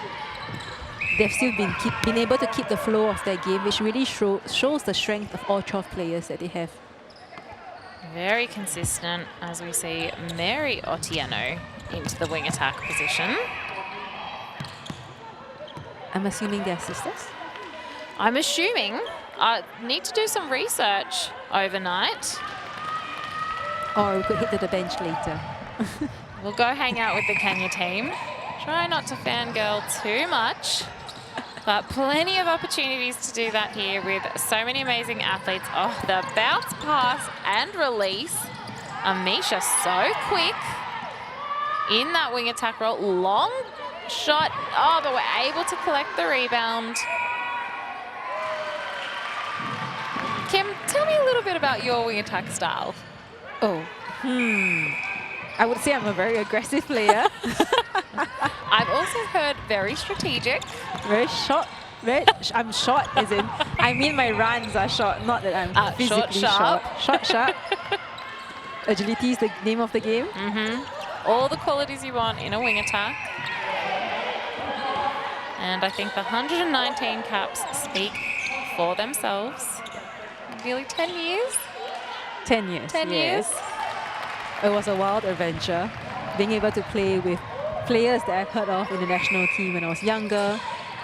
they've still been able to keep the flow of their game, which really shows the strength of all 12 players that they have. Very consistent, as we see Mary Otieno into the wing attack position. I'm assuming they're sisters? I'm assuming. I need to do some research overnight. Or we could hit to the bench later. We'll go hang out with the Kenya team. Try not to fangirl too much, but plenty of opportunities to do that here with so many amazing athletes. Oh, the bounce pass and release. Amisha so quick in that wing attack role. Long shot. Oh, but we're able to collect the rebound. Kim, tell me a little bit about your wing attack style. I would say I'm a very aggressive player. I've also heard very strategic. Very short. I'm short, as in, I mean my runs are short, not that I'm physically short. Short, sharp. Agility is the name of the game. All the qualities you want in a wing attack. And I think the 119 caps speak for themselves. Nearly 10 years? 10 years. 10 years. It was a wild adventure, being able to play with players that I've heard of in the national team when I was younger,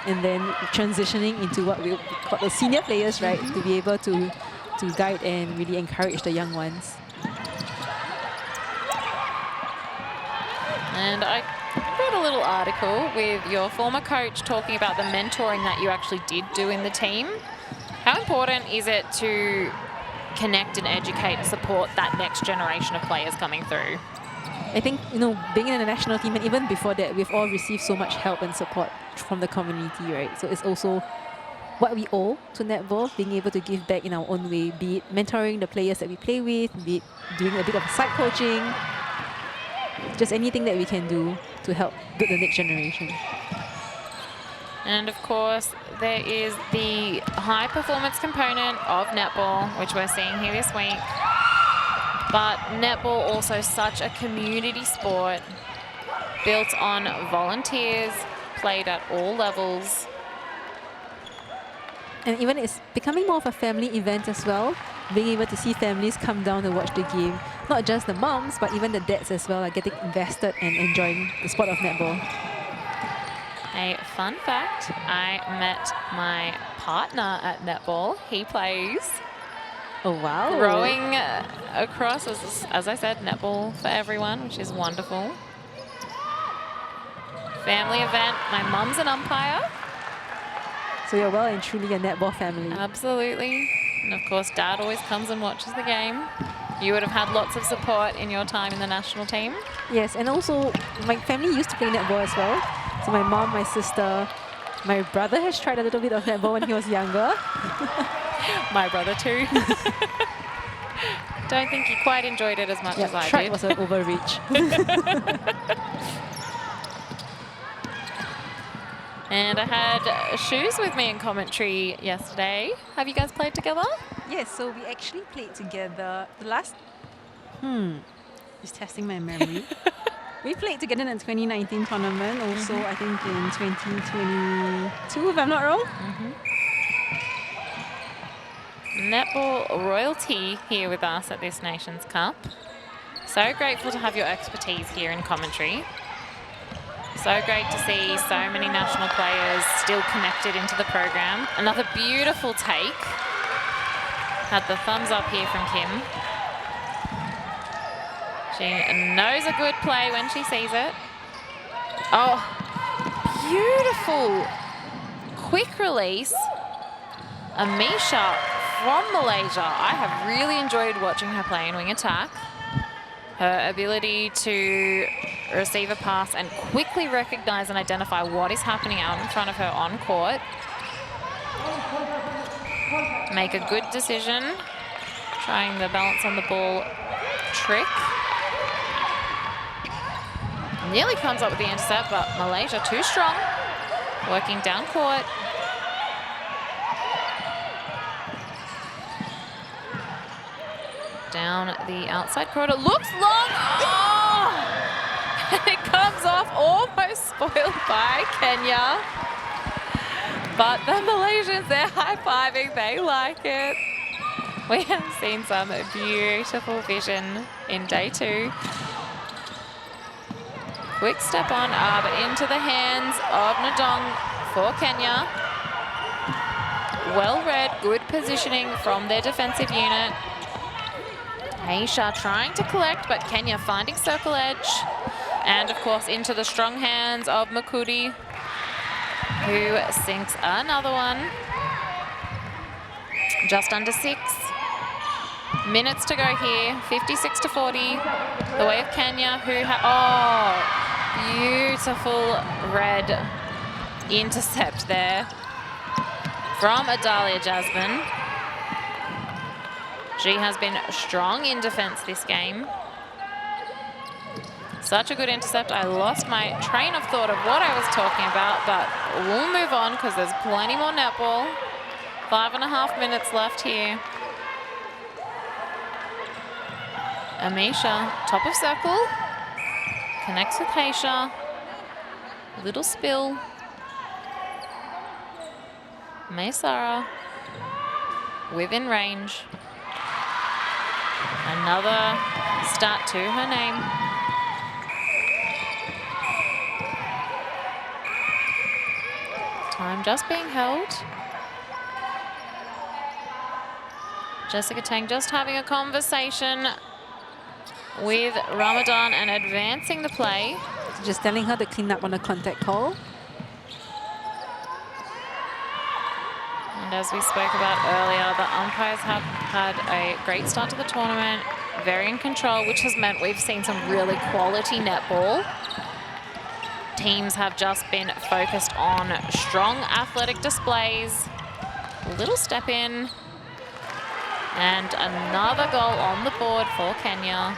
and then transitioning into what we call the senior players, right? To be able to guide and really encourage the young ones. And I read a little article with your former coach talking about the mentoring that you actually did do in the team. How important is it to connect and educate and support that next generation of players coming through? I think, being in the national team and even before that, we've all received so much help and support from the community, right? So it's also what we owe to netball, being able to give back in our own way, be it mentoring the players that we play with, be it doing a bit of side coaching, just anything that we can do to help build the next generation. And of course, there is the high performance component of netball, which we're seeing here this week. But netball also such a community sport built on volunteers, played at all levels. And even it's becoming more of a family event as well. Being able to see families come down to watch the game. Not just the moms, but even the dads as well are getting invested and enjoying the sport of netball. A fun fact, I met my partner at netball. He plays. Oh, wow. Rowing across, as I said, netball for everyone, which is wonderful. Family event. My mum's an umpire. So you're well and truly a netball family. Absolutely. And of course, Dad always comes and watches the game. You would have had lots of support in your time in the national team. Yes, and also my family used to play netball as well. So my mom, my sister, my brother has tried a little bit of netball when he was younger. My brother too. Don't think he quite enjoyed it as much as I track did. was an overreach. And I had Shoes with me in commentary yesterday. Have you guys played together? Yes, so we actually played together the last... Just testing my memory. We played together in the 2019 tournament, also I think in 2022, if I'm not wrong. Netball royalty here with us at this Nations Cup. So grateful to have your expertise here in commentary. So great to see so many national players still connected into the program. Another beautiful take. Had the thumbs up here from Kim. She knows a good play when she sees it. Oh, beautiful. Quick release. Amisha from Malaysia. I have really enjoyed watching her play in wing attack. Her ability to receive a pass and quickly recognize and identify what is happening out in front of her on court. Make a good decision. Trying the balance on the ball trick. Nearly comes up with the intercept, but Malaysia too strong. Working down court. Down the outside corridor. Looks long. Oh! And it comes off, almost spoiled by Kenya. But the Malaysians, they're high-fiving. They like it. We have seen some beautiful vision in day two. Quick step on, but into the hands of Ndong for Kenya. Well read, good positioning from their defensive unit. Aisha trying to collect, but Kenya finding circle edge. And of course into the strong hands of Makudi, who sinks another one. Just under 6 minutes to go here, 56-40. The way of Kenya, who beautiful red intercept there from Adalia Jasmine. She has been strong in defense this game. Such a good intercept. I lost my train of thought of what I was talking about, but we'll move on because there's plenty more netball. 5.5 minutes left here. Amisha, top of circle. Connects with Haisha. Little spill. Maysara within range. Another start to her name. Time just being held. Jessica Tang just having a conversation with Ramadan and advancing the play. Just telling her to clean up on a contact call. And as we spoke about earlier, the umpires have had a great start to the tournament, very in control, which has meant we've seen some really quality netball. Teams have just been focused on strong athletic displays. A little step in. And another goal on the board for Kenya.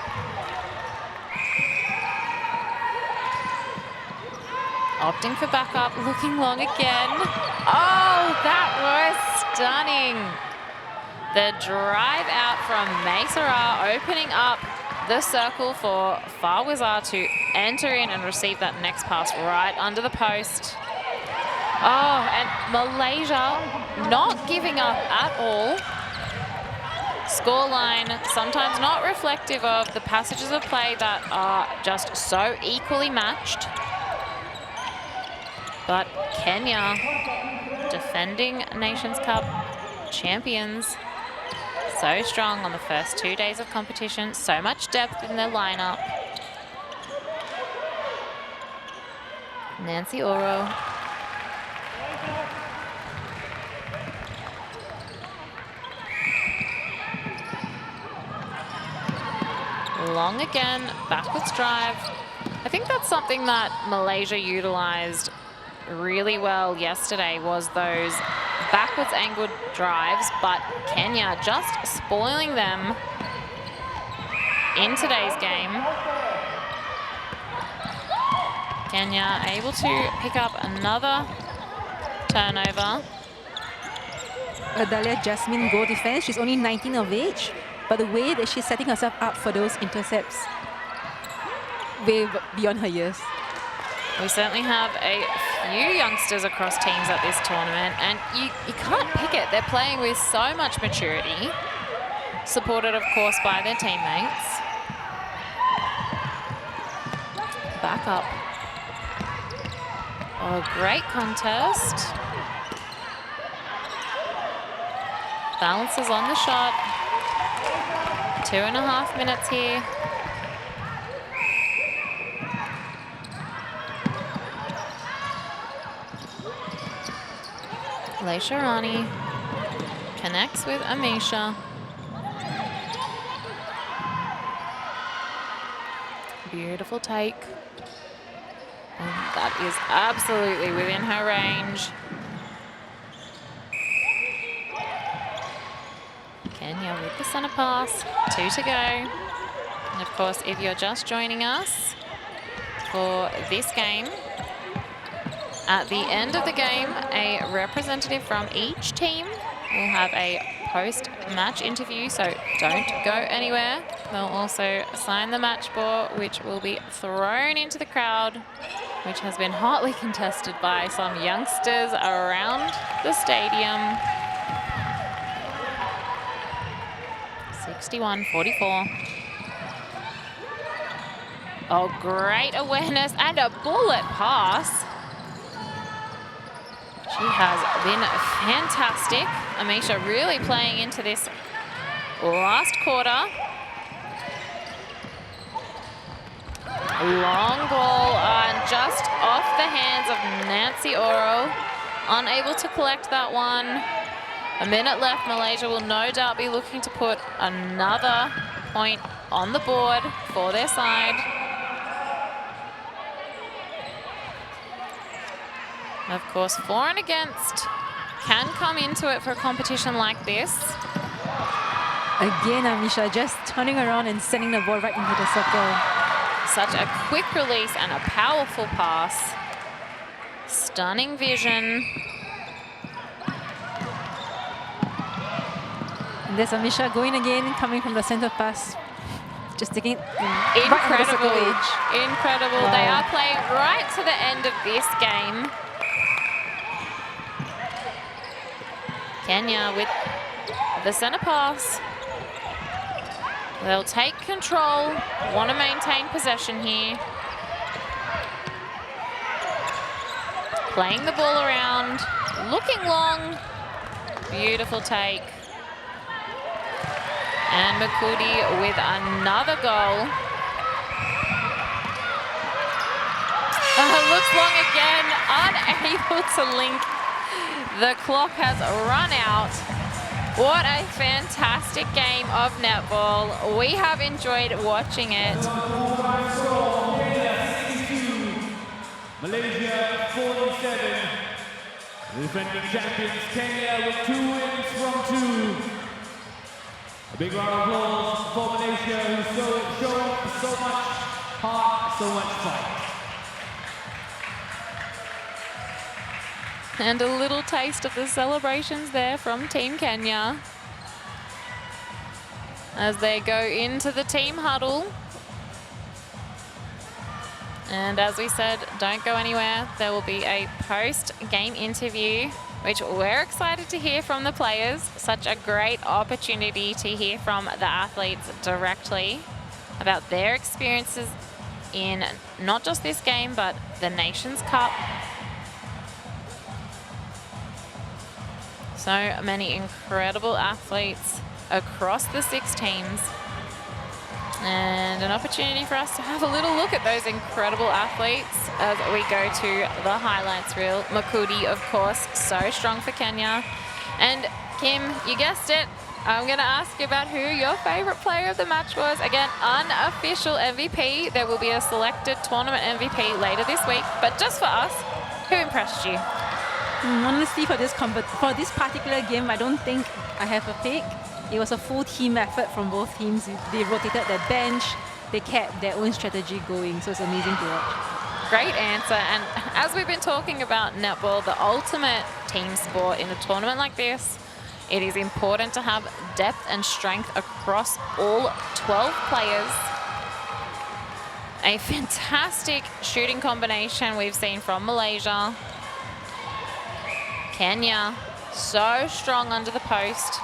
Opting for backup, looking long again. Oh, that was stunning. The drive out from Maysara, opening up the circle for Fawazar to enter in and receive that next pass right under the post. Oh, and Malaysia not giving up at all. Scoreline sometimes not reflective of the passages of play that are just so equally matched. But Kenya, defending Nations Cup champions, so strong on the first 2 days of competition, so much depth in their lineup. Nancy Oro. Long again, backwards drive. I think that's something that Malaysia utilised really well yesterday, was those backwards angled drives, but Kenya just spoiling them in today's game. Kenya able to pick up another turnover. Adalia Jasmine goal defense. She's only 19 of age, but the way that she's setting herself up for those intercepts, way beyond her years. We certainly have a few youngsters across teams at this tournament, and you can't pick it. They're playing with so much maturity, supported, of course, by their teammates. Back up. Oh, great contest. Balances on the shot. 2.5 minutes here. Leisharani connects with Amisha. Beautiful take. And that is absolutely within her range. Kenya with the center pass. 2 to go. And of course, if you're just joining us for this game, at the end of the game, a representative from each team will have a post-match interview, so don't go anywhere. They'll also sign the match ball, which will be thrown into the crowd, which has been hotly contested by some youngsters around the stadium. 61-44. Oh, great awareness and a bullet pass. She has been fantastic. Amisha really playing into this last quarter. Long ball and just off the hands of Nancy Oro. Unable to collect that one. A minute left. Malaysia will no doubt be looking to put another point on the board for their side. Of course, for and against can come into it for a competition like this. Again, Amisha just turning around and sending the ball right into the circle. Such a quick release and a powerful pass. Stunning vision. And there's Amisha going again, coming from the center pass. Just taking it Incredible. Right Incredible. Wow. They are playing right to the end of this game. Kenya with the center pass. They'll take control, want to maintain possession here. Playing the ball around, looking long. Beautiful take. And Makudi with another goal. Looks long again, unable to link. The clock has run out. What a fantastic game of netball. We have enjoyed watching it. Malaysia 47. Defending champions Kenya with 2 wins from 2. A big round of applause for Malaysia, who showed so much heart, so much fight. And a little taste of the celebrations there from Team Kenya as they go into the team huddle. And as we said, don't go anywhere. There will be a post-game interview, which we're excited to hear from the players. Such a great opportunity to hear from the athletes directly about their experiences in not just this game, but the Nations Cup. So many incredible athletes across the 6 teams. And an opportunity for us to have a little look at those incredible athletes as we go to the highlights reel. Makudi, of course, so strong for Kenya. And Kim, you guessed it, I'm going to ask you about who your favourite player of the match was. Again, unofficial MVP. There will be a selected tournament MVP later this week. But just for us, who impressed you? Honestly, for this particular game, I don't think I have a pick. It was a full team effort from both teams. They rotated their bench. They kept their own strategy going. So it's amazing to watch. Great answer. And as we've been talking about netball, the ultimate team sport in a tournament like this, it is important to have depth and strength across all 12 players. A fantastic shooting combination we've seen from Malaysia. Kenya, so strong under the post.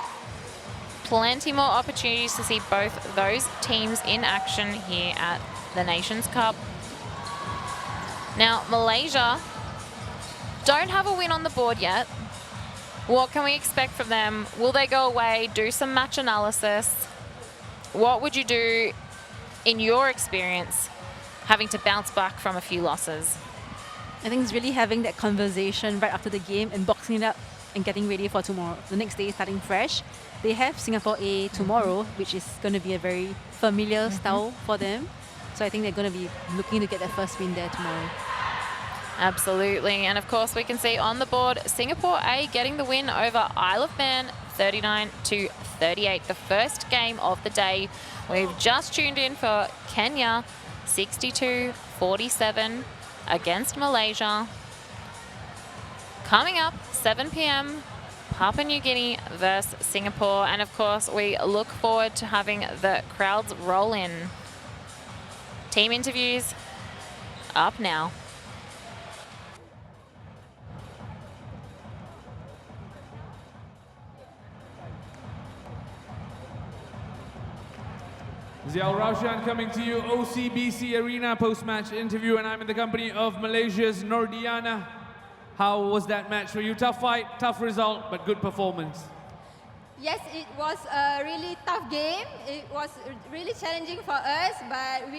Plenty more opportunities to see both those teams in action here at the Nations Cup. Now, Malaysia don't have a win on the board yet. What can we expect from them? Will they go away, do some match analysis? What would you do in your experience having to bounce back from a few losses? I think it's really having that conversation right after the game and boxing it up and getting ready for tomorrow. The next day, starting fresh. They have Singapore A tomorrow, which is going to be a very familiar style for them. So I think they're going to be looking to get their first win there tomorrow. Absolutely. And of course, we can see on the board, Singapore A getting the win over Isle of Man, 39-38. The first game of the day. We've just tuned in for Kenya, 62-47 against Malaysia. Coming up, 7 p.m, Papua New Guinea versus Singapore. And of course, we look forward to having the crowds roll in. Team interviews up now. Ziaul Raushan coming to you, OCBC Arena post-match interview, and I'm in the company of Malaysia's Nordiana. How was that match for you? Tough fight, tough result, but good performance. Yes, it was a really tough game. It was really challenging for us, but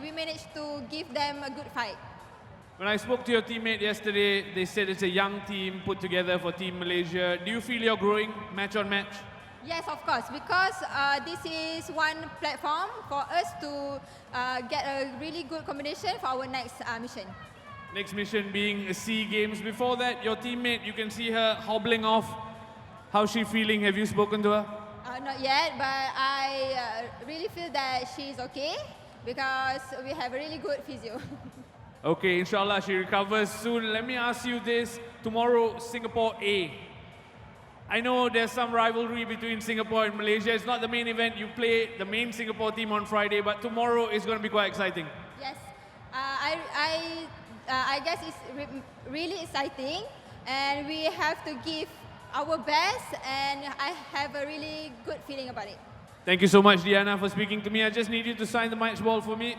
we managed to give them a good fight. When I spoke to your teammate yesterday, they said it's a young team put together for Team Malaysia. Do you feel you're growing match on match? Yes, of course, because this is one platform for us to get a really good combination for our next mission. Next mission being SEA Games. Before that, your teammate, you can see her hobbling off. How's she feeling? Have you spoken to her? Not yet, but I really feel that she's okay because we have a really good physio. Okay, inshallah, she recovers soon. Let me ask you this. Tomorrow, Singapore A. I know there's some rivalry between Singapore and Malaysia. It's not the main event. You play the main Singapore team on Friday, but tomorrow is going to be quite exciting. Yes, I guess it's really exciting, and we have to give our best, and I have a really good feeling about it. Thank you so much, Diana, for speaking to me. I just need you to sign the match ball for me.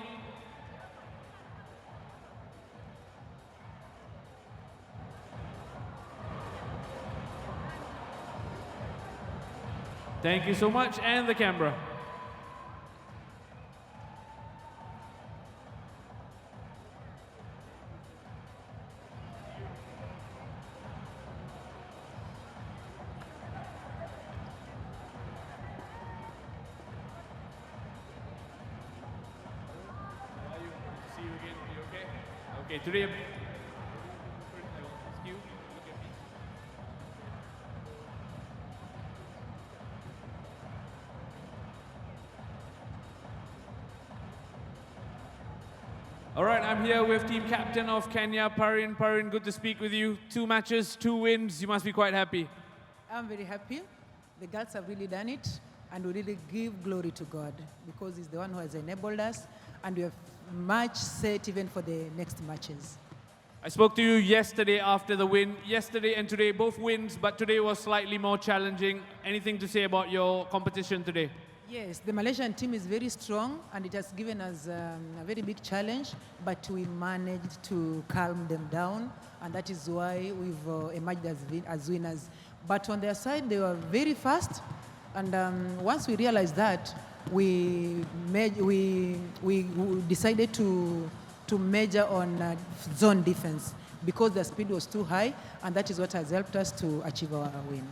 Thank you so much, and the camera. See you again. Are you okay? Okay, today. All right, I'm here with team captain of Kenya, Parin. Parin, good to speak with you. 2 matches, 2 wins. You must be quite happy. I'm very happy. The girls have really done it. and we really give glory to God because He's the one who has enabled us, and we have much set even for the next matches. I spoke to you yesterday after the win. Yesterday and today, both wins, but today was slightly more challenging. Anything to say about your competition today? Yes, the Malaysian team is very strong, and it has given us a very big challenge, but we managed to calm them down, and that is why we've emerged as winners. But on their side, they were very fast, and once we realized that, we decided to major on zone defense because the speed was too high, and that is what has helped us to achieve our win.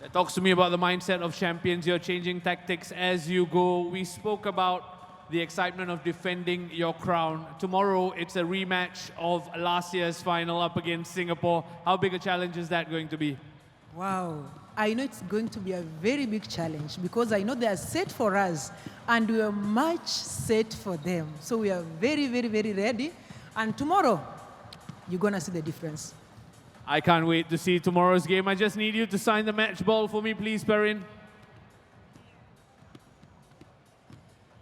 That talks to me about the mindset of champions. You're changing tactics as you go. We spoke about the excitement of defending your crown. Tomorrow, it's a rematch of last year's final up against Singapore. How big a challenge is that going to be? Wow. I know it's going to be a very big challenge because I know they are set for us and we are much set for them. So we are very, very, very ready. And tomorrow, you're going to see the difference. I can't wait to see tomorrow's game. I just need you to sign the match ball for me, please, Perrin.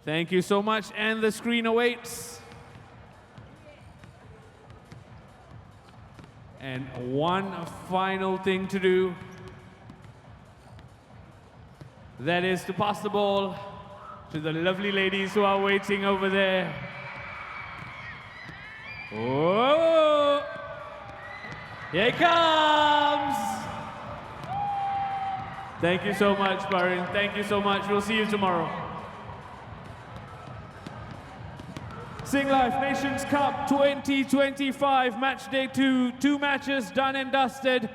Thank you so much. And the screen awaits. And one final thing to do. That is to pass the ball to the lovely ladies who are waiting over there. Whoa! Here it comes! Thank you so much, Barin. Thank you so much. We'll see you tomorrow. Singlife Nations Cup 2025, match day 2. 2 matches done and dusted.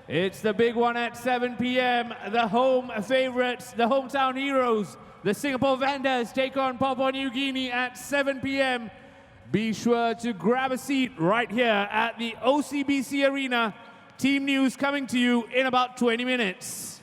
It's the big one at 7 p.m. The home favorites, the hometown heroes, the Singapore Vanders take on Papua New Guinea at 7 p.m. Be sure to grab a seat right here at the OCBC Arena. Team news coming to you in about 20 minutes.